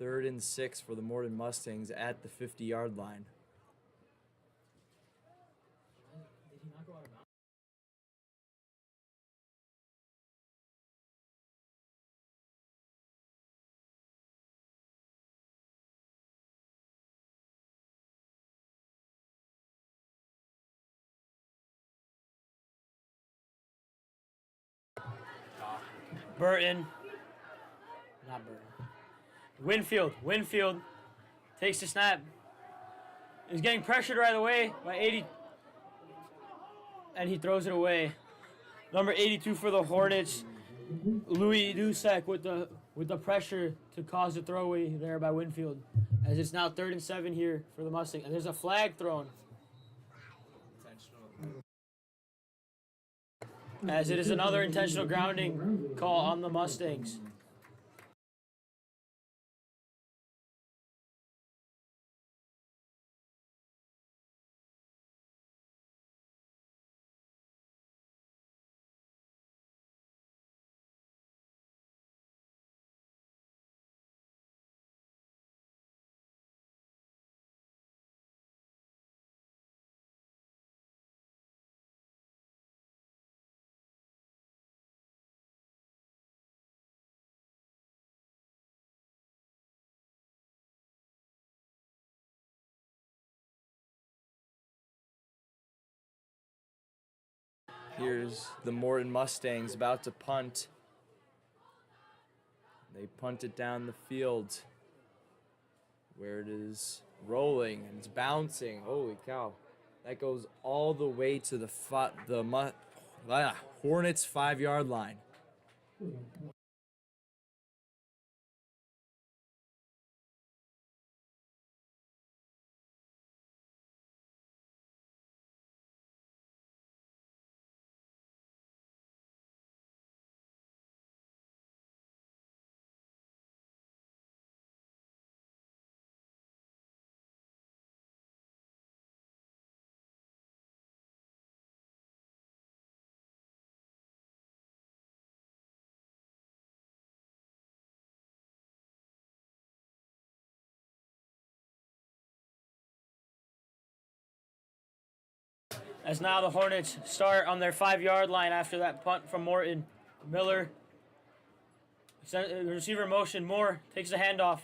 3rd and 6 for the Morton Mustangs at the 50-yard line. Burton. Not Burton. Winfield takes the snap. He's getting pressured right away by 80. And he throws it away. Number 82 for the Hornets, Louis Dusek with the pressure to cause the throwaway there by Winfield. As it's now 3rd and 7 here for the Mustangs. And there's a flag thrown. As it is another intentional grounding call on the Mustangs. Here's the Morton Mustangs about to punt. They punt it down the field where it is rolling and it's bouncing. Holy cow. That goes all the way to the Hornets 5-yard line. As now the Hornets start on their 5-yard line after that punt from Morton. Miller, receiver motion. Moore takes the handoff.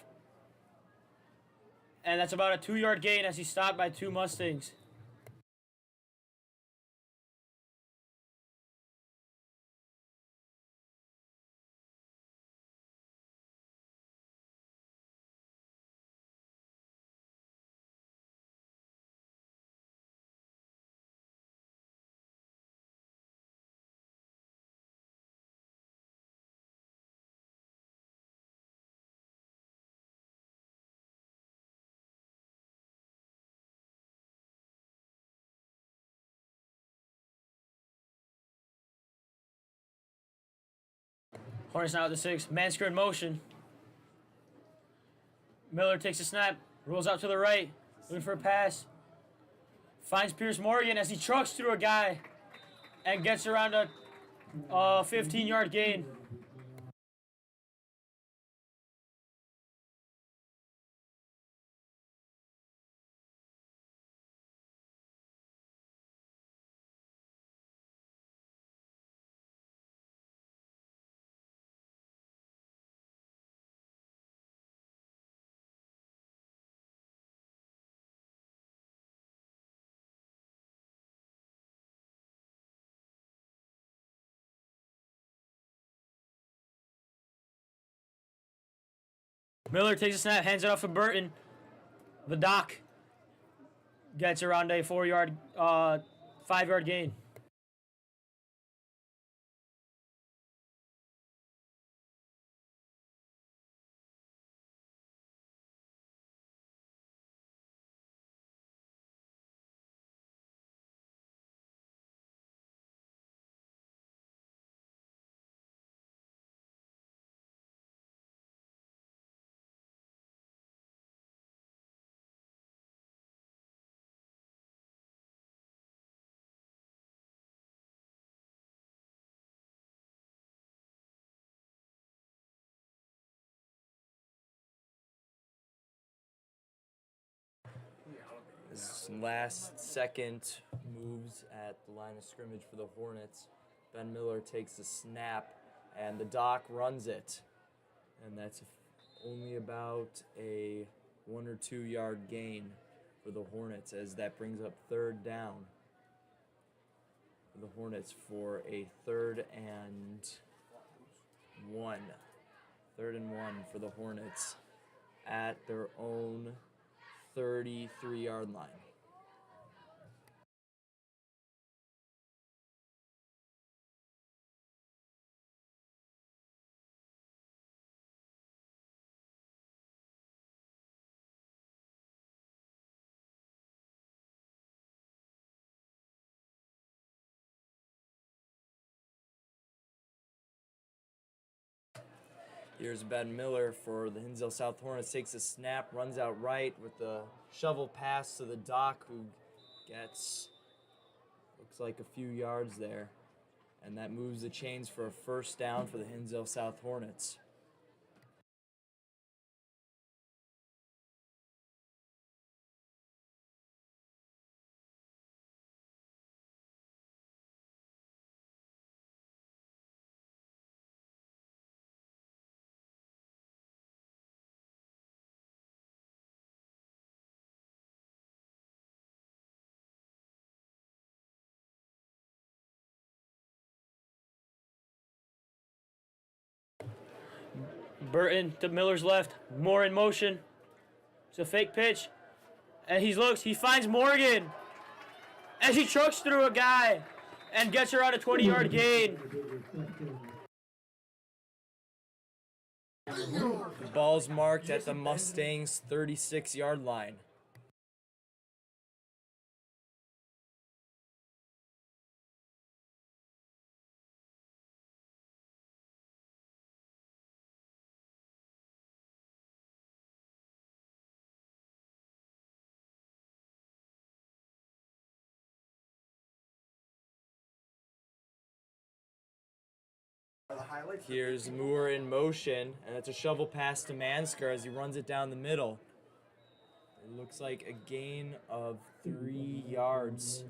And that's about a 2-yard gain as he's stopped by 2 Mustangs. Hornets now at the 6. Man screen motion. Miller takes a snap. Rolls out to the right. Looking for a pass. Finds Pierce Morgan as he trucks through a guy. And gets around a 15-yard gain. Miller takes a snap, hands it off to Burton. The Doc gets around a 5-yard gain. This last second moves at the line of scrimmage for the Hornets. Ben Miller takes the snap, and the Doc runs it. And that's only about a 1 or 2 yard gain for the Hornets, as that brings up 3rd down for the Hornets for a 3rd and 1. 3rd and 1 for the Hornets at their own 33-yard line. Here's Ben Miller for the Hinsdale South Hornets. Takes a snap, runs out right with the shovel pass to the Doc, who gets, looks like a few yards there. And that moves the chains for a 1st down for the Hinsdale South Hornets. Burton to Miller's left. Moore in motion. It's a fake pitch. And he finds Morgan. As he trucks through a guy and gets around a 20-yard gain. The ball's marked at the Mustangs' 36-yard line. Here's Moore in motion, and it's a shovel pass to Mansker as he runs it down the middle. It looks like a gain of 3 yards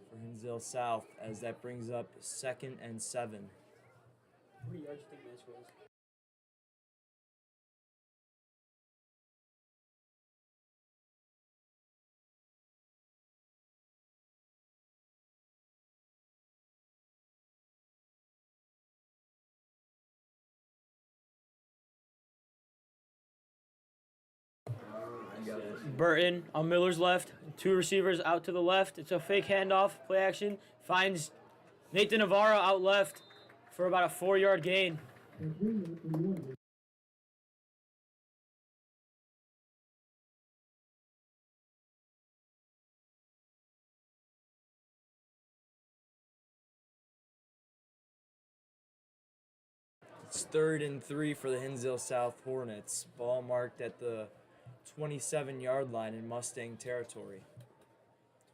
for Hinsdale South, as that brings up 2nd and 7. How many yards do you think this was? Burton on Miller's left. 2 receivers out to the left. It's a fake handoff, play action. Finds Nathan Navarro out left for about a 4-yard gain. It's 3rd and 3 for the Hinsdale South Hornets. Ball marked at the 27-yard line in Mustang territory.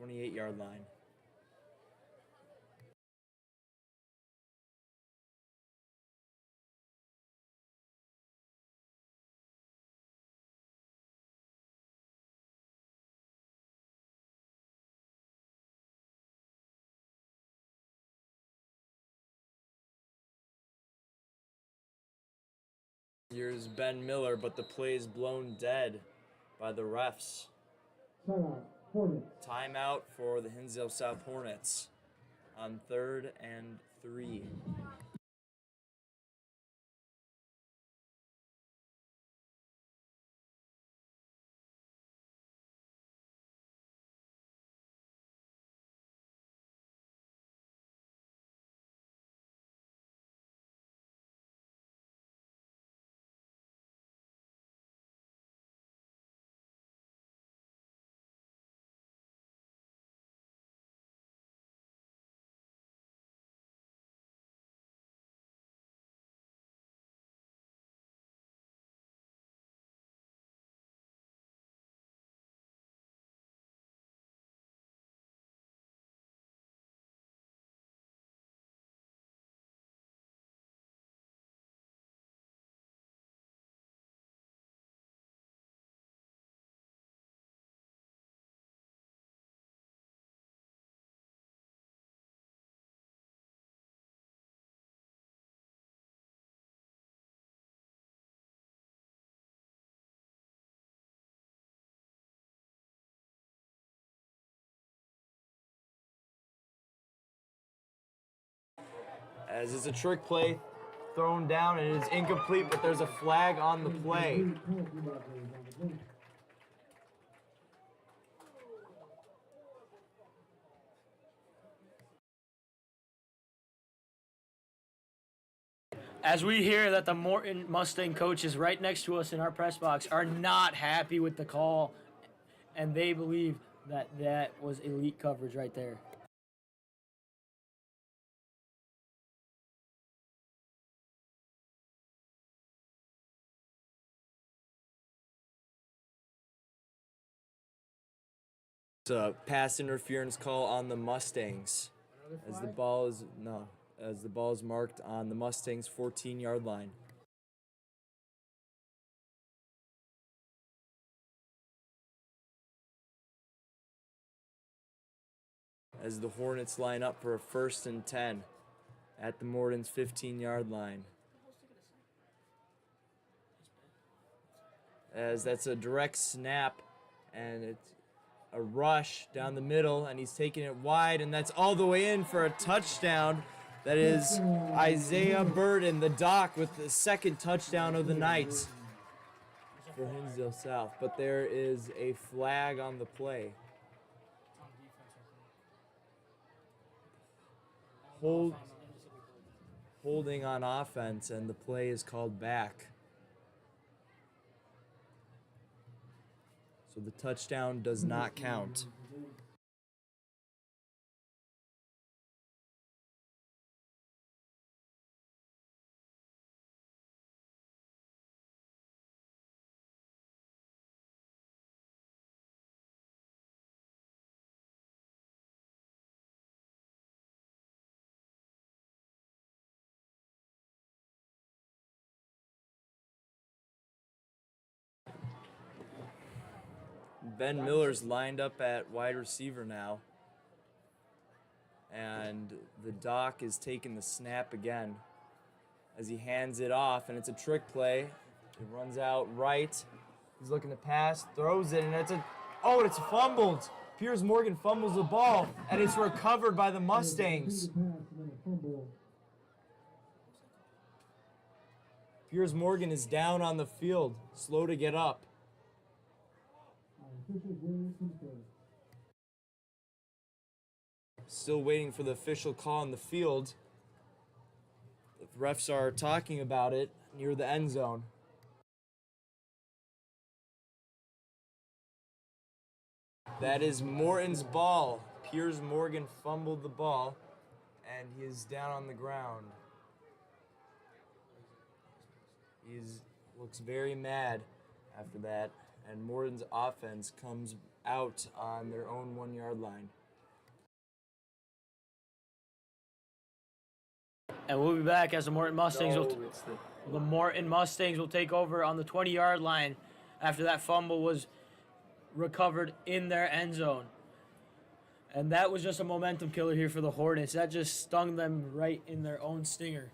28-yard line. Here's Ben Miller, but the play is blown dead by the refs. Timeout for the Hinsdale South Hornets on 3rd and 3. As it's a trick play thrown down and it is incomplete, but there's a flag on the play. As we hear that the Morton Mustang coaches right next to us in our press box are not happy with the call, and they believe that that was elite coverage right there. It's a pass interference call on the Mustangs as the ball is marked on the Mustangs' 14-yard line. As the Hornets line up for a 1st and 10 at the Morton's 15-yard line. As that's a direct snap, and it's a rush down the middle, and he's taking it wide, and that's all the way in for a touchdown That is Isaiah Burden, the Doc, with the second touchdown of the night for Hinsdale South. But there is a flag on the play. Holding on offense, and the play is called back. So the touchdown does not count. Ben Miller's lined up at wide receiver now. And the Doc is taking the snap again as he hands it off, and it's a trick play. He runs out right. He's looking to pass, throws it, and it's fumbled. Piers Morgan fumbles the ball, and it's recovered by the Mustangs. Piers Morgan is down on the field, slow to get up. Still waiting for the official call on the field. The refs are talking about it near the end zone. That is Morton's ball. Piers Morgan fumbled the ball, and he is down on the ground. He looks very mad after that, and Morton's offense comes out on their own 1 yard line. And we'll be back as the Morton Mustangs will take over on the 20-yard line after that fumble was recovered in their end zone. And that was just a momentum killer here for the Hornets. That just stung them right in their own stinger.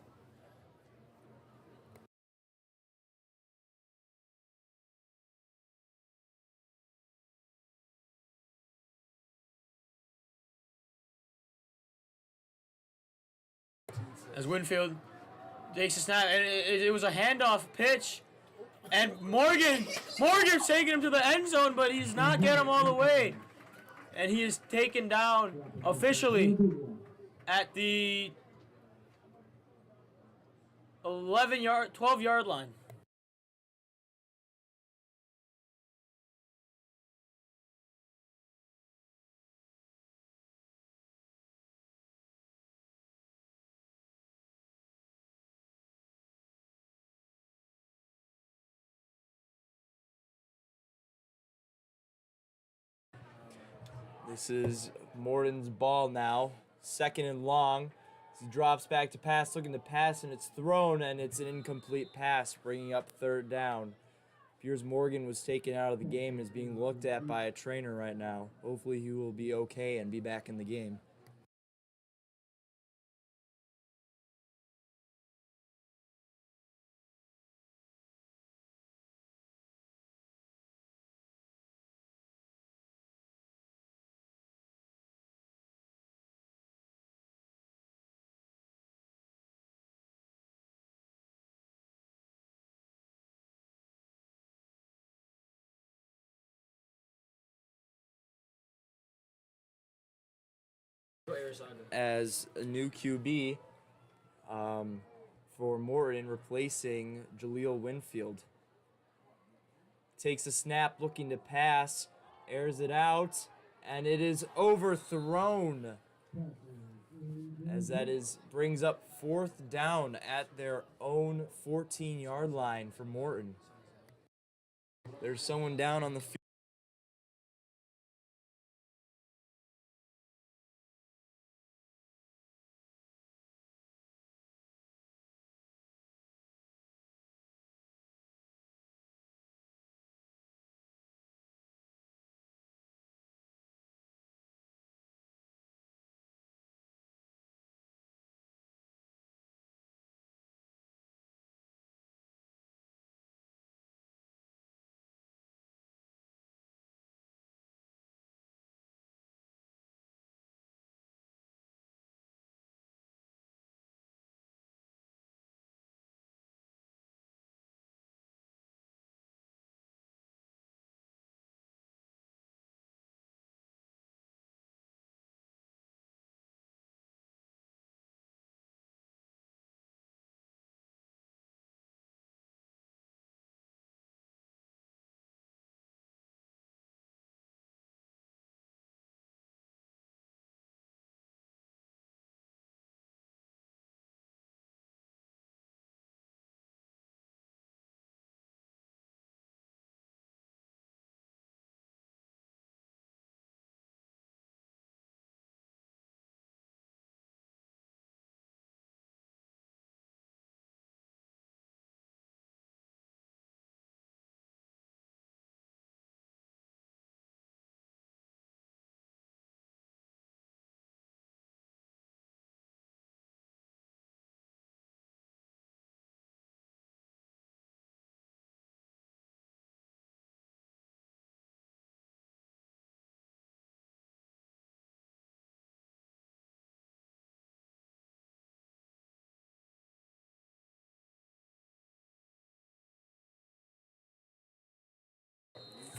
As Winfield takes a snap, and it was a handoff pitch, and Morgan's taking him to the end zone, but he's not getting him all the way, and he is taken down officially at the 12-yard line. This is Morton's ball now, 2nd and long. He drops back to pass, looking to pass, and it's thrown, and it's an incomplete pass, bringing up 3rd down. Piers Morgan was taken out of the game and is being looked at by a trainer right now. Hopefully he will be okay and be back in the game. As a new QB for Morton, replacing Jaleel Winfield. Takes a snap, looking to pass, airs it out, and it is overthrown. As that brings up 4th down at their own 14-yard line for Morton. There's someone down on the field.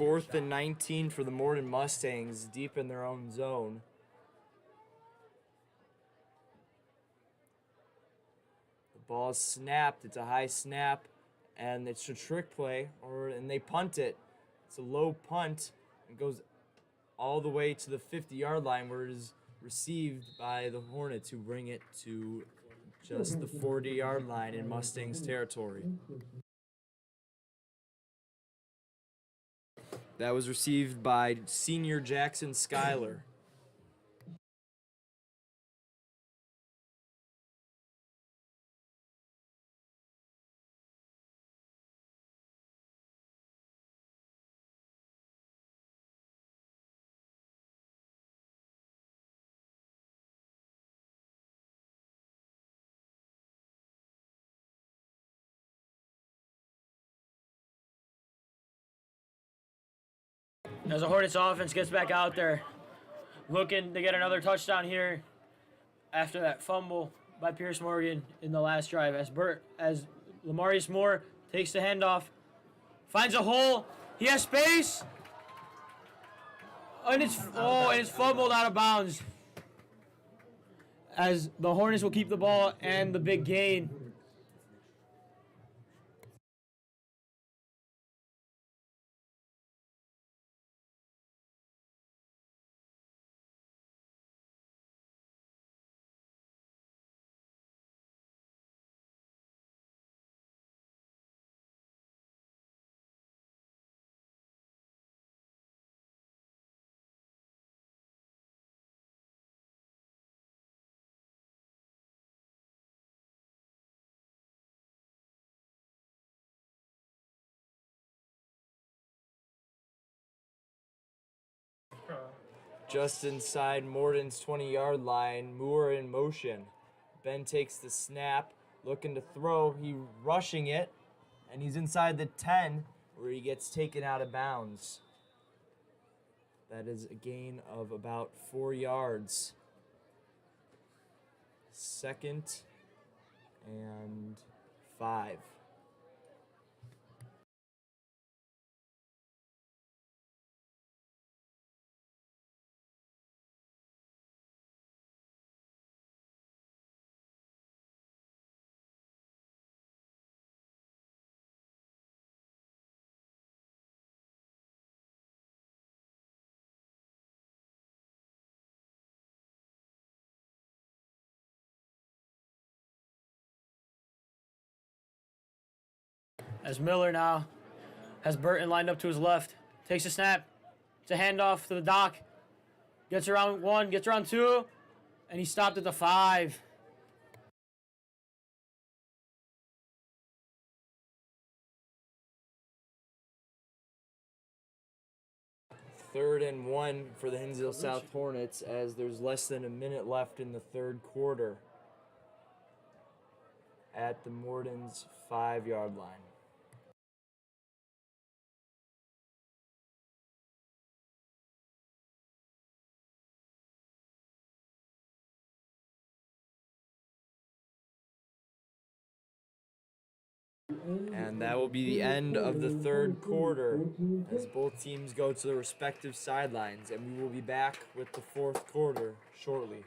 4th and 19 for the Morton Mustangs, deep in their own zone. The ball is snapped. It's a high snap, and it's a trick play, and they punt it. It's a low punt. It goes all the way to the 50-yard line, where it is received by the Hornets, who bring it to just the 40-yard line in Mustangs territory. That was received by senior Jackson Schuyler. As the Hornets offense gets back out there, looking to get another touchdown here after that fumble by Pierce Morgan in the last drive. As Lamarius Moore takes the handoff, finds a hole, he has space, and it's fumbled out of bounds. As the Hornets will keep the ball and the big gain. Just inside Morton's 20-yard line, Moore in motion. Ben takes the snap, looking to throw. He rushing it, and he's inside the 10, where he gets taken out of bounds. That is a gain of about 4 yards. 2nd and 5. As Miller now has Burton lined up to his left. Takes a snap. It's a handoff to the Doc. Gets around 1, gets around 2, and he stopped at the 5. Third and 1 for the Hinsdale South Hornets, as there's less than a minute left in the third quarter at the Morton's 5-yard line. And that will be the end of the third quarter as both teams go to their respective sidelines, and we will be back with the fourth quarter shortly.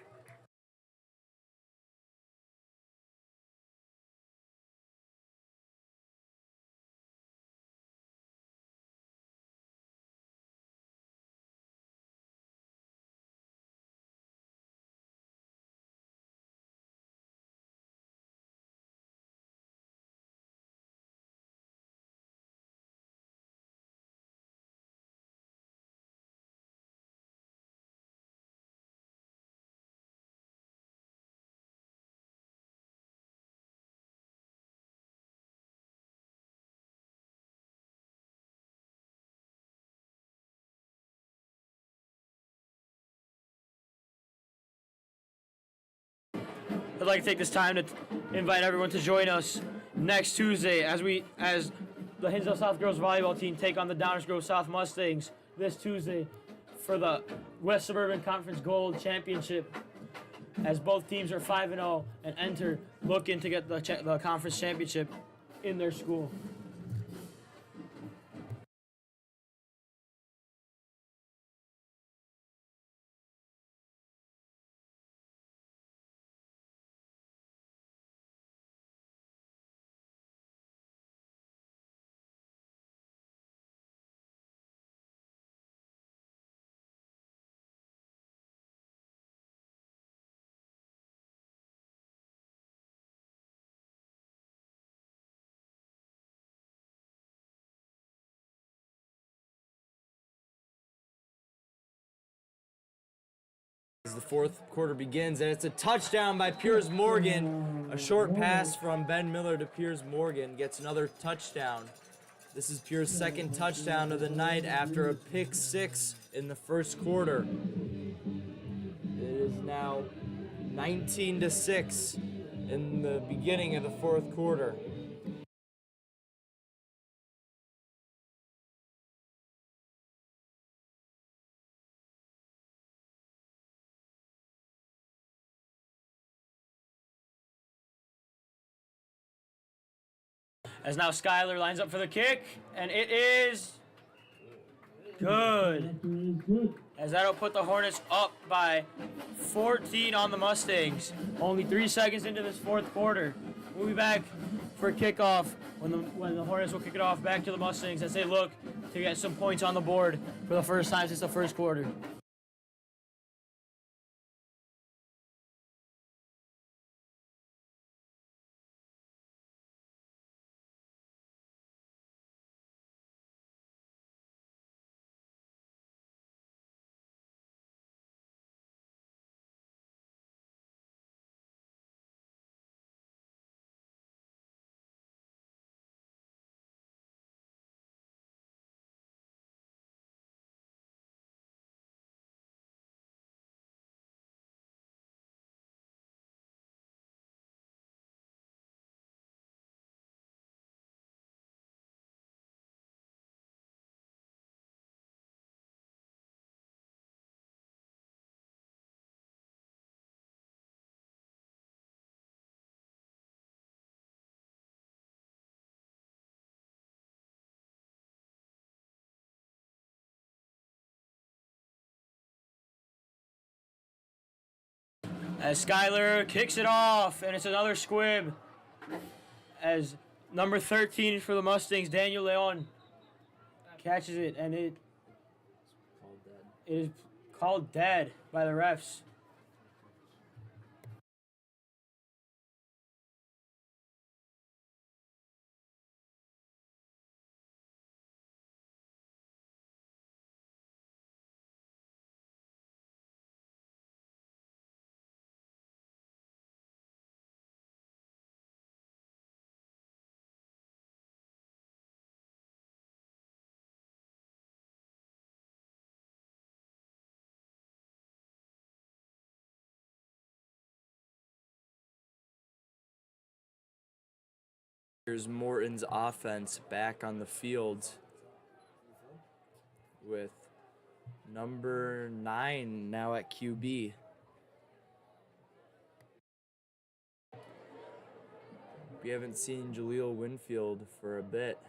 I'd like to take this time to invite everyone to join us next Tuesday as the Hinsdale South girls volleyball team take on the Downers Grove South Mustangs this Tuesday for the West Suburban Conference Gold Championship, as both teams are 5-0 and enter looking to get the conference championship in their school. As the fourth quarter begins, and it's a touchdown by Piers Morgan. A short pass from Ben Miller to Piers Morgan gets another touchdown. This is Piers' second touchdown of the night after a pick six in the first quarter. It is now 19-6 in the beginning of the fourth quarter. As now Skyler lines up for the kick, and it is good. As that'll put the Hornets up by 14 on the Mustangs. Only 3 seconds into this fourth quarter. We'll be back for kickoff when the Hornets will kick it off back to the Mustangs as they look to get some points on the board for the first time since the first quarter. As Skyler kicks it off, and it's another squib. As number 13 for the Mustangs, Daniel Leon, catches it, and it is called dead by the refs. Here's Morton's offense back on the field with number 9 now at QB. We haven't seen Jaleel Winfield for a bit.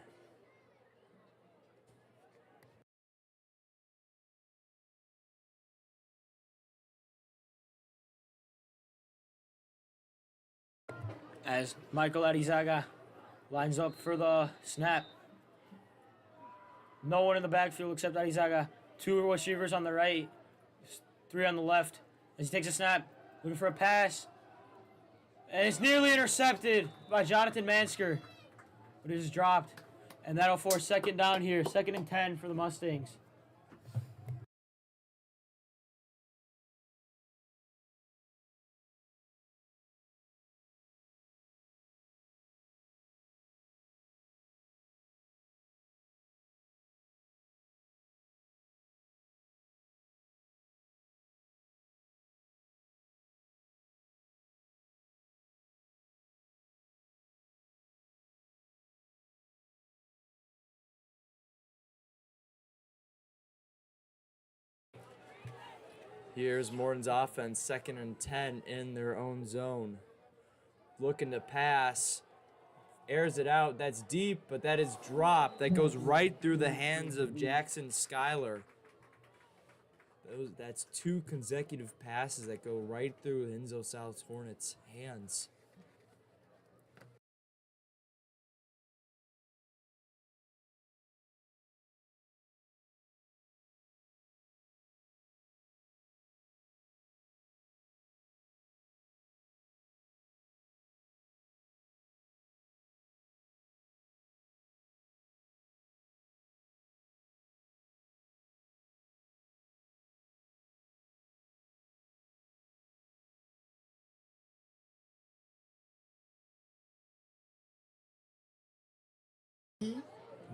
As Michael Arizaga lines up for the snap. No one in the backfield except Arizaga. 2 receivers on the right, 3 on the left. As he takes a snap, looking for a pass. And it's nearly intercepted by Jonathan Mansker. But it is dropped. And that'll force second down here. 2nd and 10 for the Mustangs. Here's Morton's offense, 2nd and 10 in their own zone. Looking to pass, airs it out. That's deep, but that is dropped. That goes right through the hands of Jackson Schuyler. That's 2 consecutive passes that go right through Hinsdale South Hornets' hands.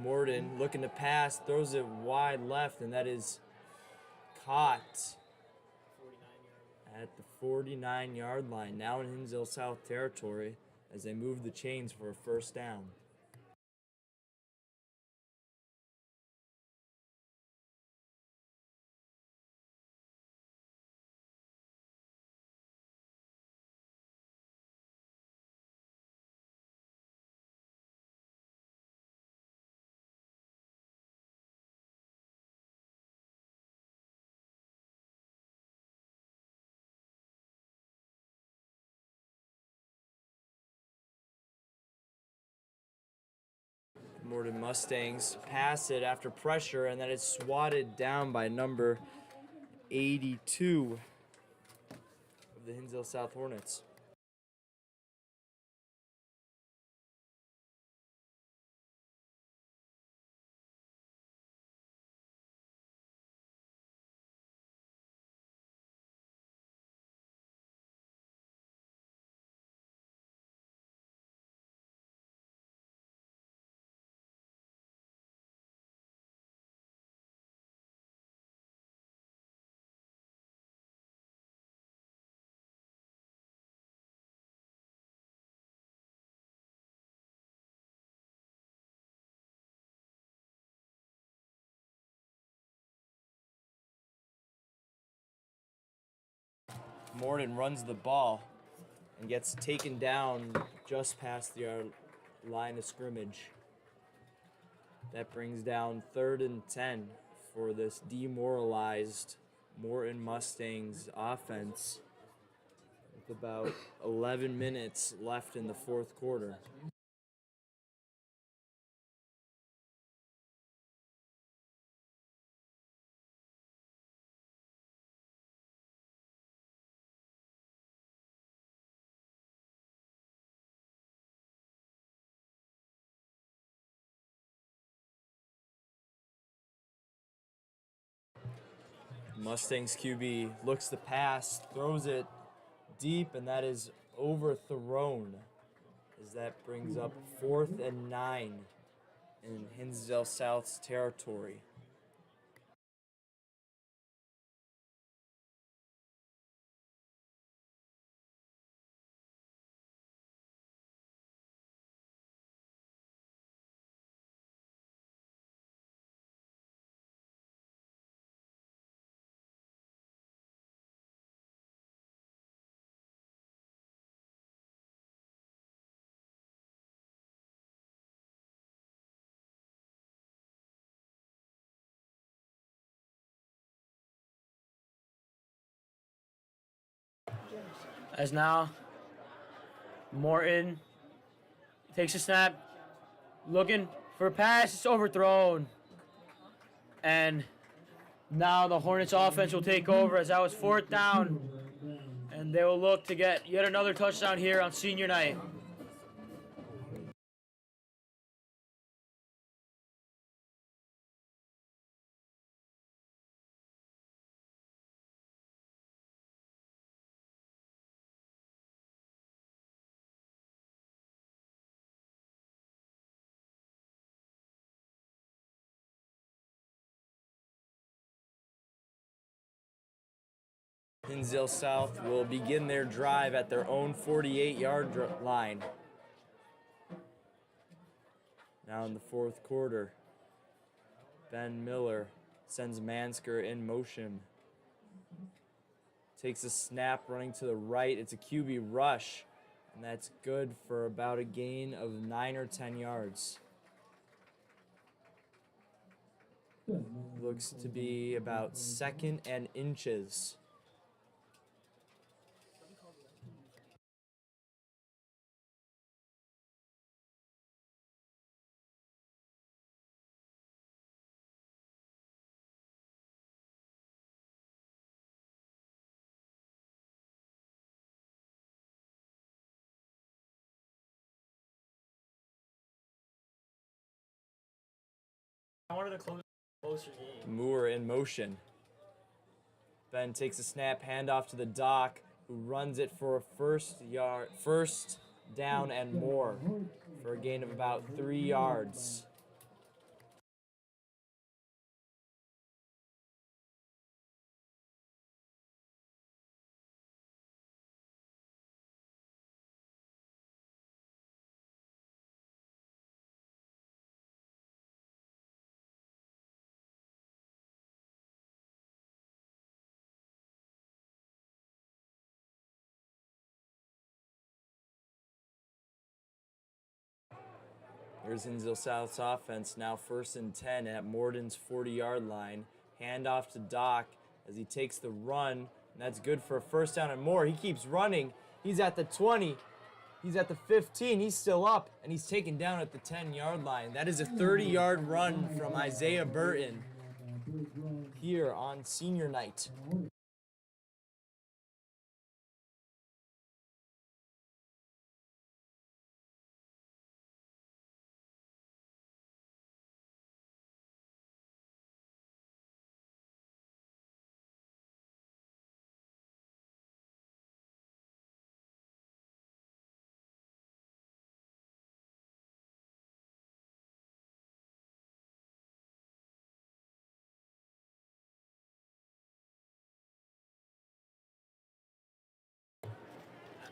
Morton looking to pass, throws it wide left, and that is caught at the 49-yard line. Now in Hinsdale South territory as they move the chains for a first down. Morton Mustangs pass it after pressure, and then it's swatted down by number 82 of the Hinsdale South Hornets. Morton runs the ball and gets taken down just past the line of scrimmage. That brings down 3rd and 10 for this demoralized Morton Mustangs offense with about 11 minutes left in the 4th quarter. Mustangs QB looks to pass, throws it deep, and that is overthrown as that brings up 4th and 9 in Hinsdale South's territory. As now, Morton takes a snap, looking for a pass. It's overthrown. And now the Hornets offense will take over as that was 4th down. And they will look to get yet another touchdown here on senior night. Hinsdale South will begin their drive at their own 48-yard line. Now in the 4th quarter, Ben Miller sends Mansker in motion. Takes a snap running to the right. It's a QB rush, and that's good for about a gain of 9 or 10 yards. Looks to be about 2nd and inches. I wanted to closer game. Moore in motion. Ben takes a snap, handoff to the Doc, who runs it for a first down and more for a gain of about 3 yards. Here's Hinsdale South's offense, now 1st and 10 at Morton's 40-yard line. Hand off to Doc as he takes the run, and that's good for a first down and more. He keeps running. He's at the 20. He's at the 15. He's still up, and he's taken down at the 10-yard line. That is a 30-yard run from Isaiah Burton here on senior night.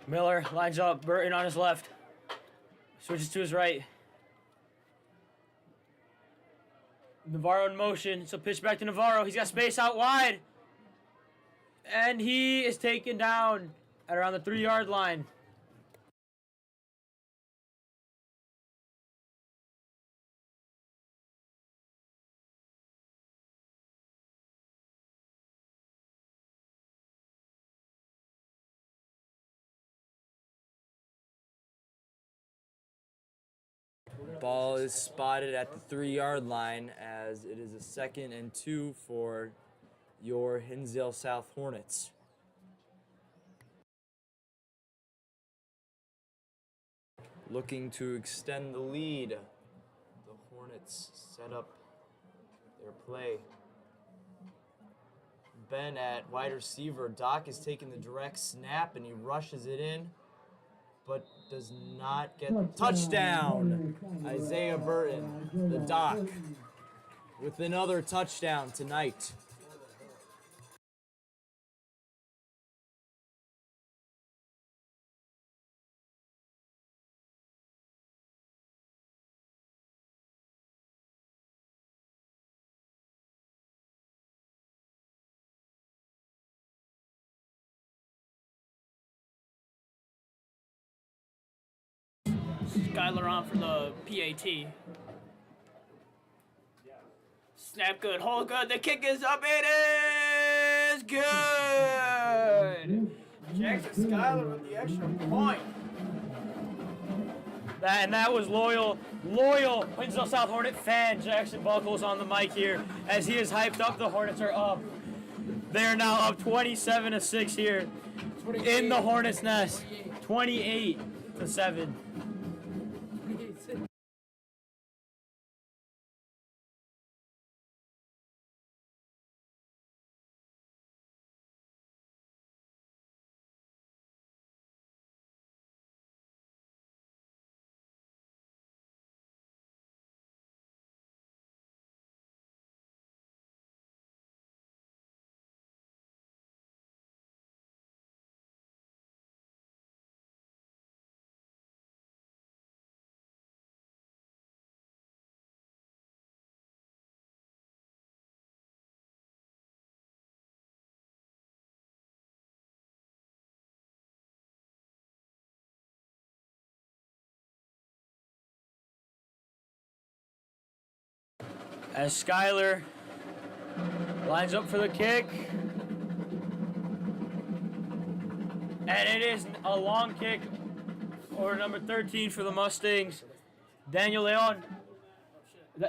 Miller lines up, Burton on his left. Switches to his right. Navarro in motion, so pitch back to Navarro. He's got space out wide. And he is taken down at around the 3-yard line. Ball is spotted at the 3-yard line as it is a 2nd and 2 for your Hinsdale South Hornets. Looking to extend the lead. The Hornets set up their play. Ben at wide receiver. Doc is taking the direct snap and he rushes it in, but does not get the touchdown. Isaiah Burton, the Doc, with another touchdown tonight. Skylar on for the PAT. Snap good, hold good, the kick is up, it is good! Jackson Skylar with the extra point. That was loyal Hinsdale South Hornet fan Jackson Buckles on the mic here as he is hyped up. The Hornets are up. They are now up 27-6 here in the Hornets' nest. 28-7. As Skylar lines up for the kick. And it is a long kick over number 13 for the Mustangs. Daniel Leon.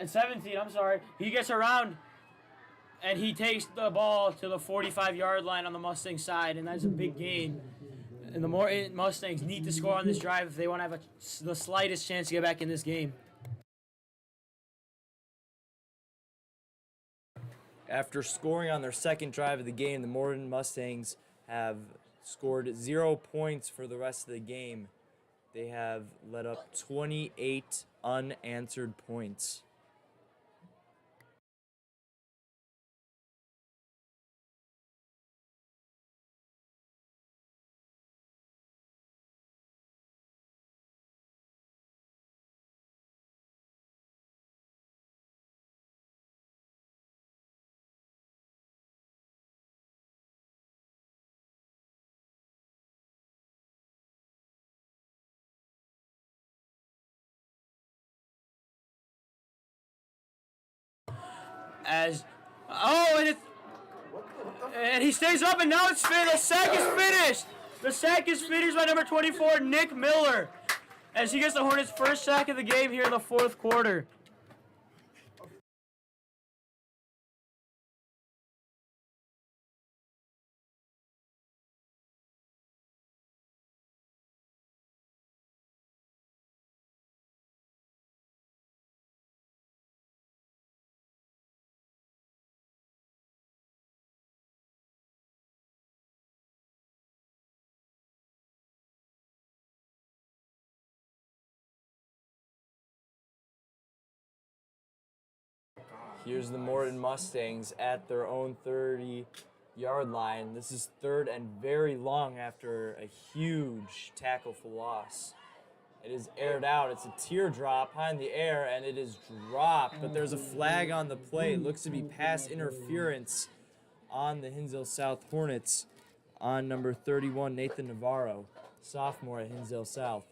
17, I'm sorry. He gets around and he takes the ball to the 45-yard line on the Mustang side, and that's a big gain. And the Morton Mustangs need to score on this drive if they want to have the slightest chance to get back in this game. After scoring on their second drive of the game, the Morton Mustangs have scored 0 points for the rest of the game. They have let up 28 unanswered points. as and he stays up, and now it's the sack is finished. The sack is finished by number 24, Nick Miller, as he gets the Hornets' first sack of the game here in the fourth quarter. Here's the Morton Mustangs at their own 30-yard line. This is third and very long after a huge tackle for loss. It is aired out. It's a teardrop high in the air, and it is dropped. But there's a flag on the play. It looks to be pass interference on the Hinsdale South Hornets on number 31, Nathan Navarro, sophomore at Hinsdale South.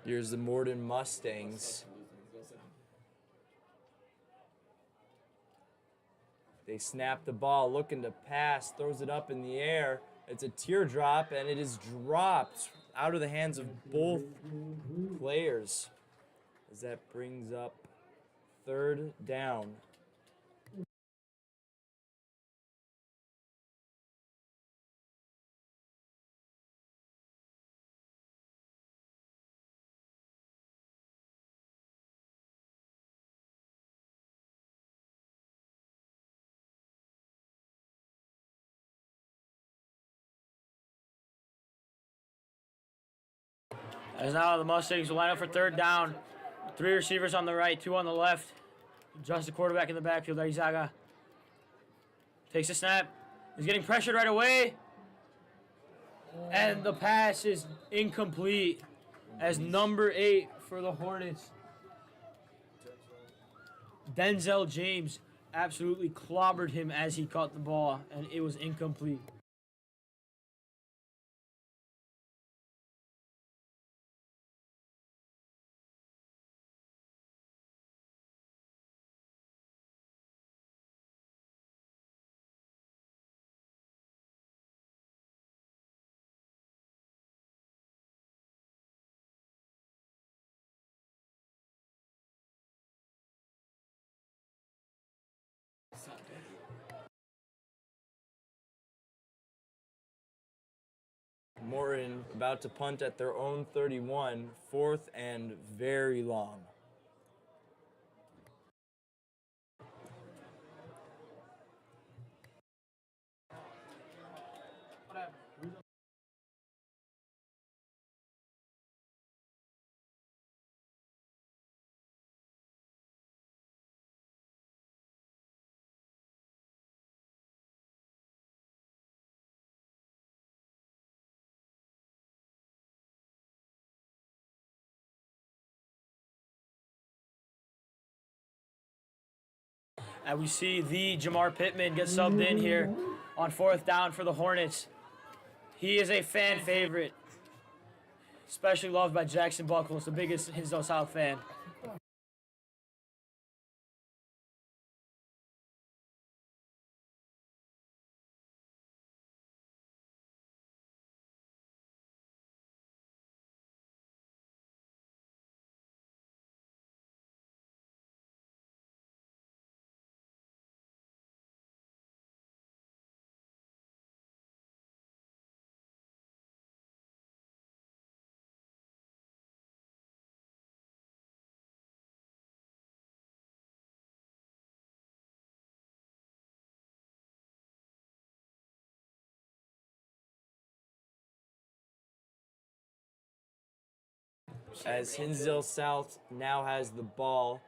Here's the Morton Mustangs. They snap the ball, looking to pass, throws it up in the air. It's a teardrop, and it is dropped out of the hands of both players, as that brings up third down. As now the Mustangs will line up for third down. 3 receivers on the right, 2 on the left. Just the quarterback in the backfield, Arizaga. Takes a snap. He's getting pressured right away. And the pass is incomplete as number 8 for the Hornets, Denzel James, absolutely clobbered him as he caught the ball, and it was incomplete. Morton about to punt at their own 31, fourth and very long. And we see the Jamar Pittman get subbed in here on fourth down for the Hornets. He is a fan favorite, especially loved by Jackson Buckles, the biggest Hinsdale South fan. as Hinsdale South now has the ball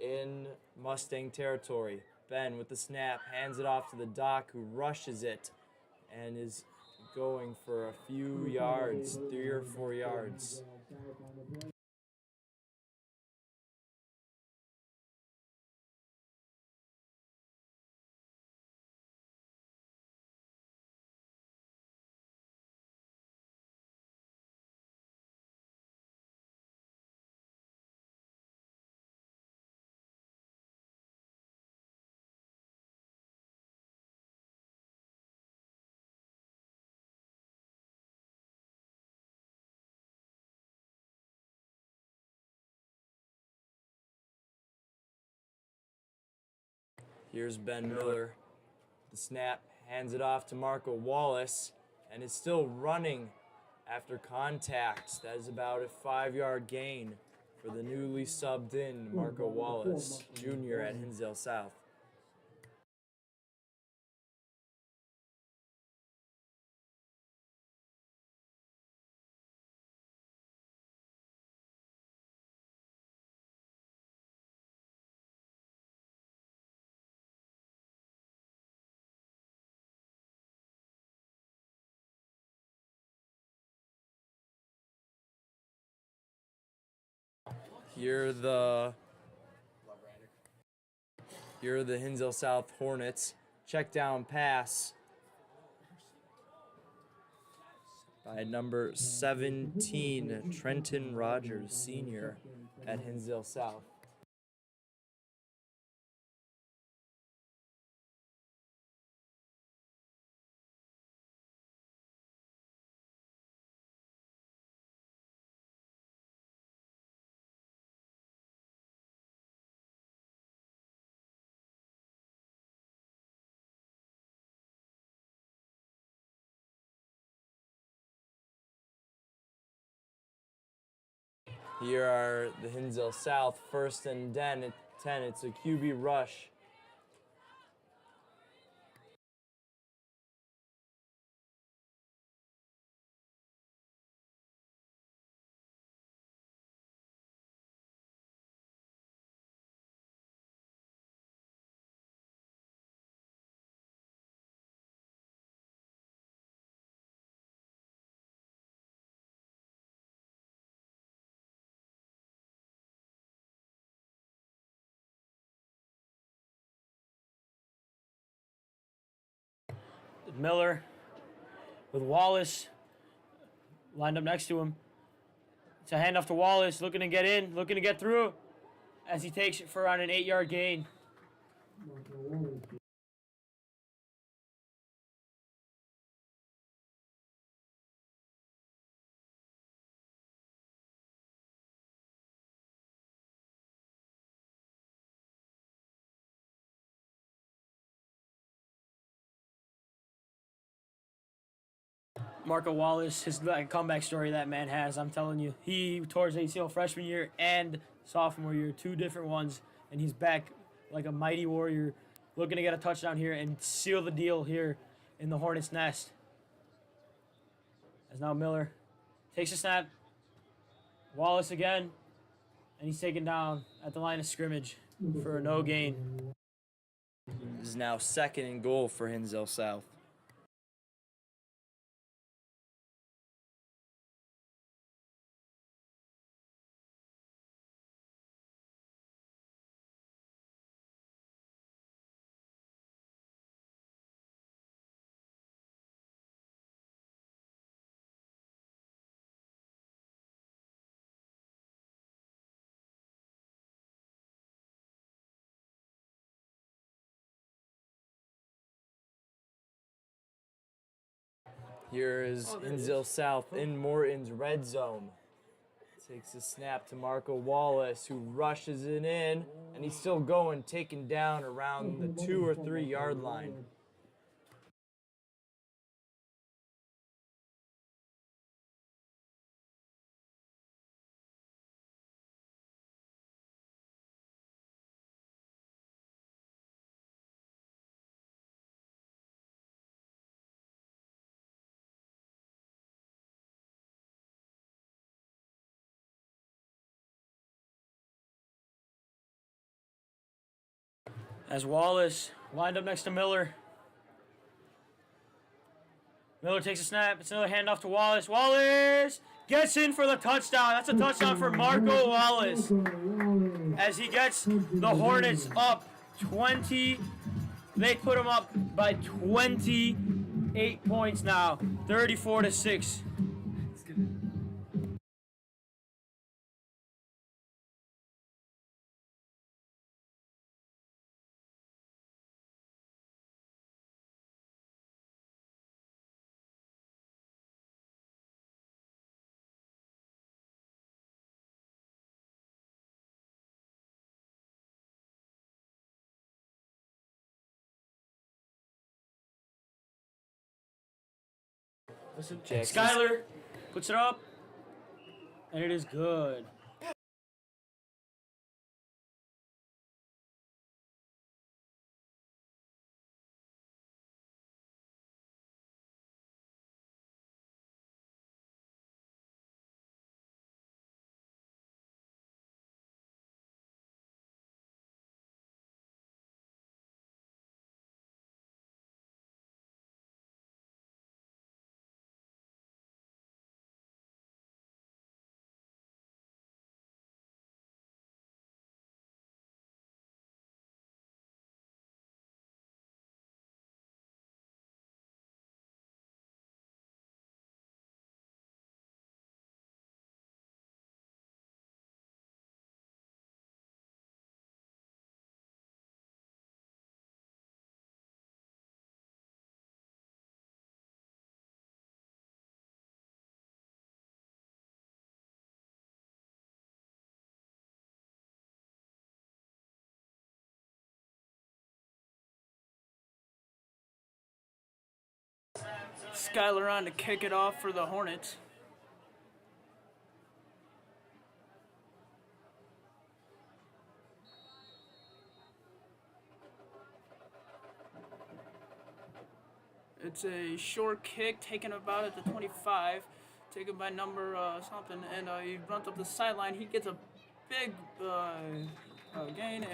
in Mustang territory. Ben with the snap, hands it off to the Doc, who rushes it and is going for a few yards, 3 or 4 yards. Here's Ben Miller. The snap, hands it off to Marco Wallace, and is still running after contact. That is about a 5-yard gain for the newly subbed in Marco Wallace, Jr. at Hinsdale South. Here are the Hinsdale South Hornets. Check down pass by number 17, Trenton Rogers, senior at Hinsdale South. Here are the Hinsdale South, 1st and 10. It's a QB rush. Miller with Wallace lined up next to him. It's a handoff to Wallace, looking to get in, looking to get through as he takes it for around an 8-yard gain. Marco Wallace, his comeback story that man has, I'm telling you. He tore his ACL freshman year and sophomore year, 2 different ones, and he's back like a mighty warrior, looking to get a touchdown here and seal the deal here in the Hornets' nest. As now Miller takes a snap, Wallace again, and he's taken down at the line of scrimmage for a no gain. This is now 2nd and goal for Hinsdale South. Here is Hinsdale South in Morton's red zone. Takes a snap to Marco Wallace, who rushes it in, and he's still going, taken down around the 2 or 3 yard line. As Wallace lined up next to Miller. Miller takes a snap. It's another handoff to Wallace. Wallace gets in for the touchdown. That's a touchdown for Marco Wallace. As he gets the Hornets up 20. They put them up by 28 points now. 34-6. Jackson. Skyler puts it up, and it is good. Skyler on to kick it off for the Hornets. It's a short kick taken about at the 25, taken by number something, and he runs up the sideline. He gets a big gain.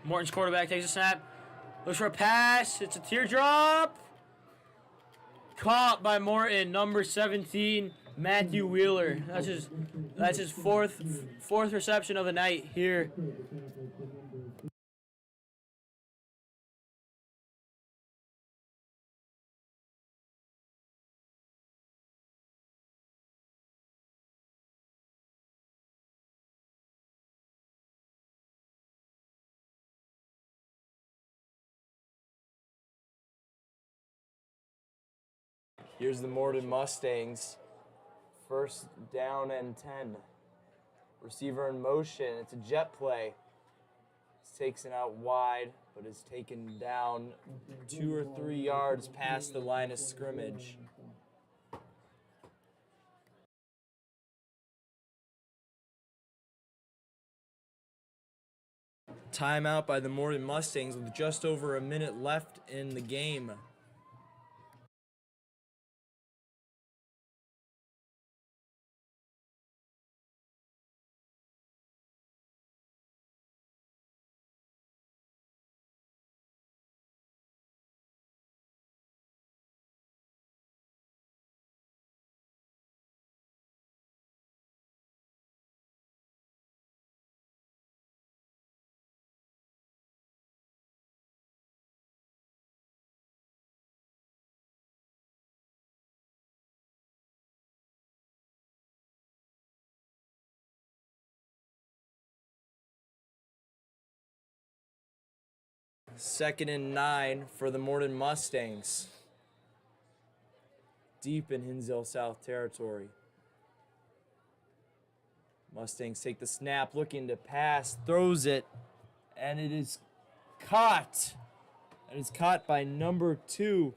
Morton's quarterback takes a snap. Looks for a pass. It's a teardrop. Caught by Morton, number 17, Matthew Wheeler. That's his fourth reception of the night here. Here's the Morton Mustangs. First down and 10. Receiver in motion. It's a jet play. Takes it out wide, but is taken down 2 or 3 yards past the line of scrimmage. Timeout by the Morton Mustangs with just over a minute left in the game. 2nd and 9 for the Morton Mustangs. Deep in Hinsdale South territory. Mustangs take the snap, looking to pass, throws it, and it is caught. It is caught by number 2,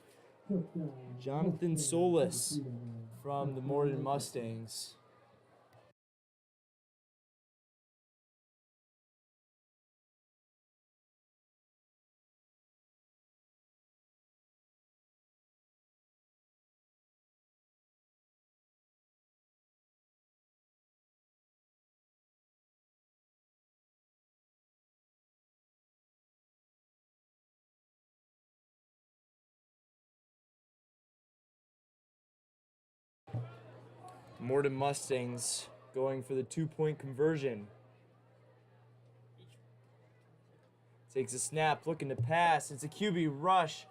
Jonathan Solis from the Morton Mustangs. Morton Mustangs going for the 2-point conversion. Takes a snap, looking to pass. It's a QB rush,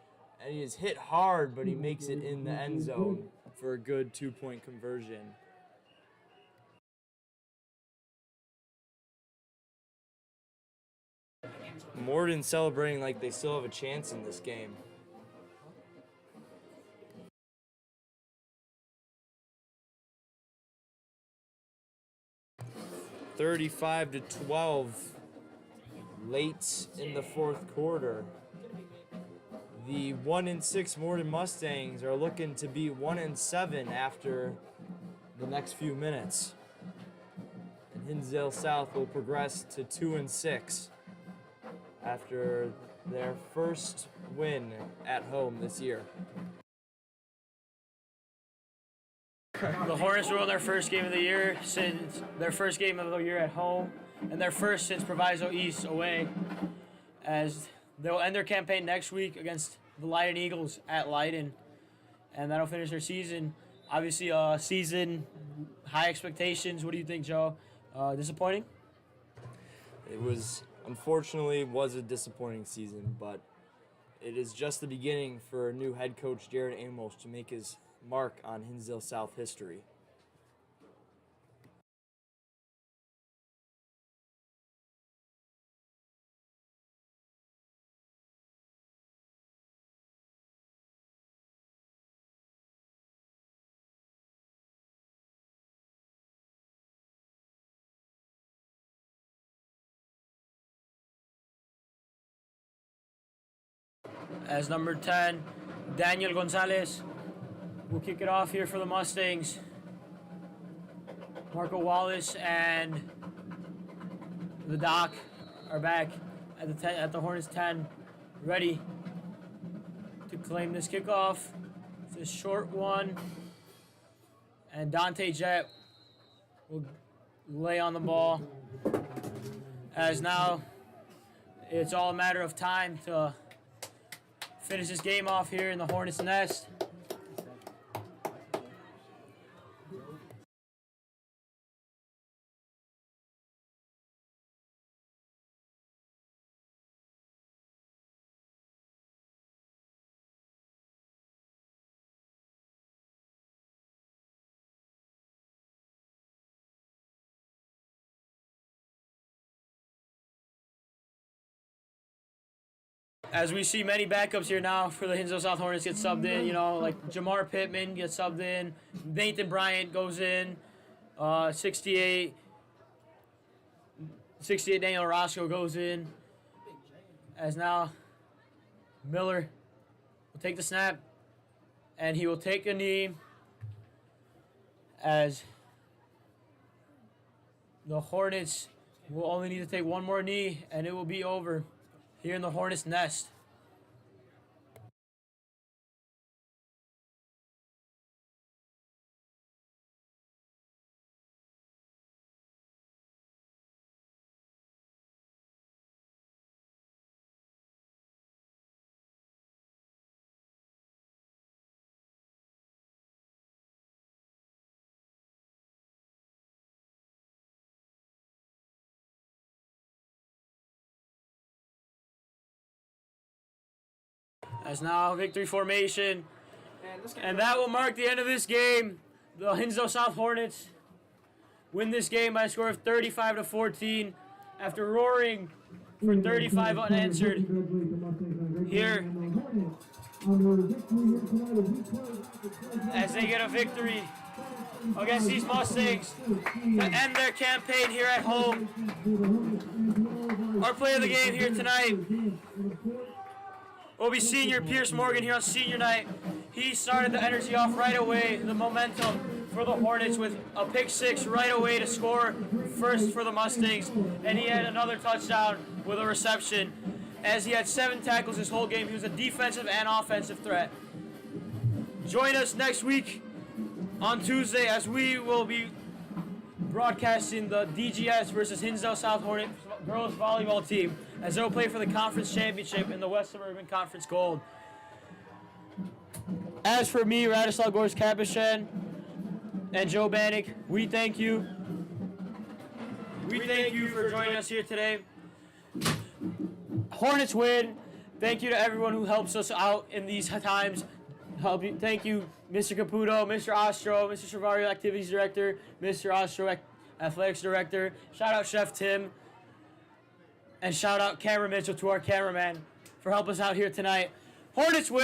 and he is hit hard, but he makes it in the end zone for a good 2-point conversion. Morton celebrating like they still have a chance in this game. (35-12) late in the 4th quarter. The 1-6 Morton Mustangs are looking to be 1-7 after the next few minutes. And Hinsdale South will progress to 2-6 after their first win at home this year. The Hornets won their first game of the year since their first game of the year at home, and their first since Proviso East away, as they'll end their campaign next week against the Leiden Eagles at Leiden, and that'll finish their season. Obviously, season high expectations. What do you think, Joe? Disappointing? It was, unfortunately, was a disappointing season, but it is just the beginning for new head coach Jared Amos to make his mark on Hinsdale South history. As number 10, Daniel Gonzalez will kick it off here for the Mustangs. Marco Wallace and the Doc are back at the Hornets 10, ready to claim this kickoff. It's a short one, and Dante Jett will lay on the ball. As now, it's all a matter of time to finish this game off here in the Hornets' nest. As we see many backups here now for the Hinsdale South Hornets get subbed in, you know, like Jamar Pittman gets subbed in, Nathan Bryant goes in, 68 Daniel Roscoe goes in, as now Miller will take the snap, and he will take a knee as the Hornets will only need to take one more knee, and it will be over here in the Hornets' nest. As now victory formation, and that will mark the end of this game. The Hinsdale South Hornets win this game by a score of 35-14. after roaring for 35 unanswered here as they get a victory against these Mustangs to end their campaign here at home. Our player of the game here tonight will be senior Pierce Morgan here on senior night. He started the energy off right away, the momentum for the Hornets with a pick six right away to score first for the Mustangs, and he had another touchdown with a reception. As he had 7 tackles this whole game, he was a defensive and offensive threat. Join us next week on Tuesday as we will be broadcasting the DGS versus Hinsdale South Hornet girls volleyball team as they'll play for the conference championship in the West Suburban Conference Gold. As for me, Radislav Gorsk-Kapushin, and Joe Bannock, we thank you. We thank you for joining us here today. Hornets win. Thank you to everyone who helps us out in these times. Thank you, Mr. Caputo, Mr. Ostro, Mr. Shavario, Activities Director, Mr. Ostro, Athletics Director. Shout out Chef Tim. And shout out Cameron Mitchell to our cameraman for helping us out here tonight. Hornets win.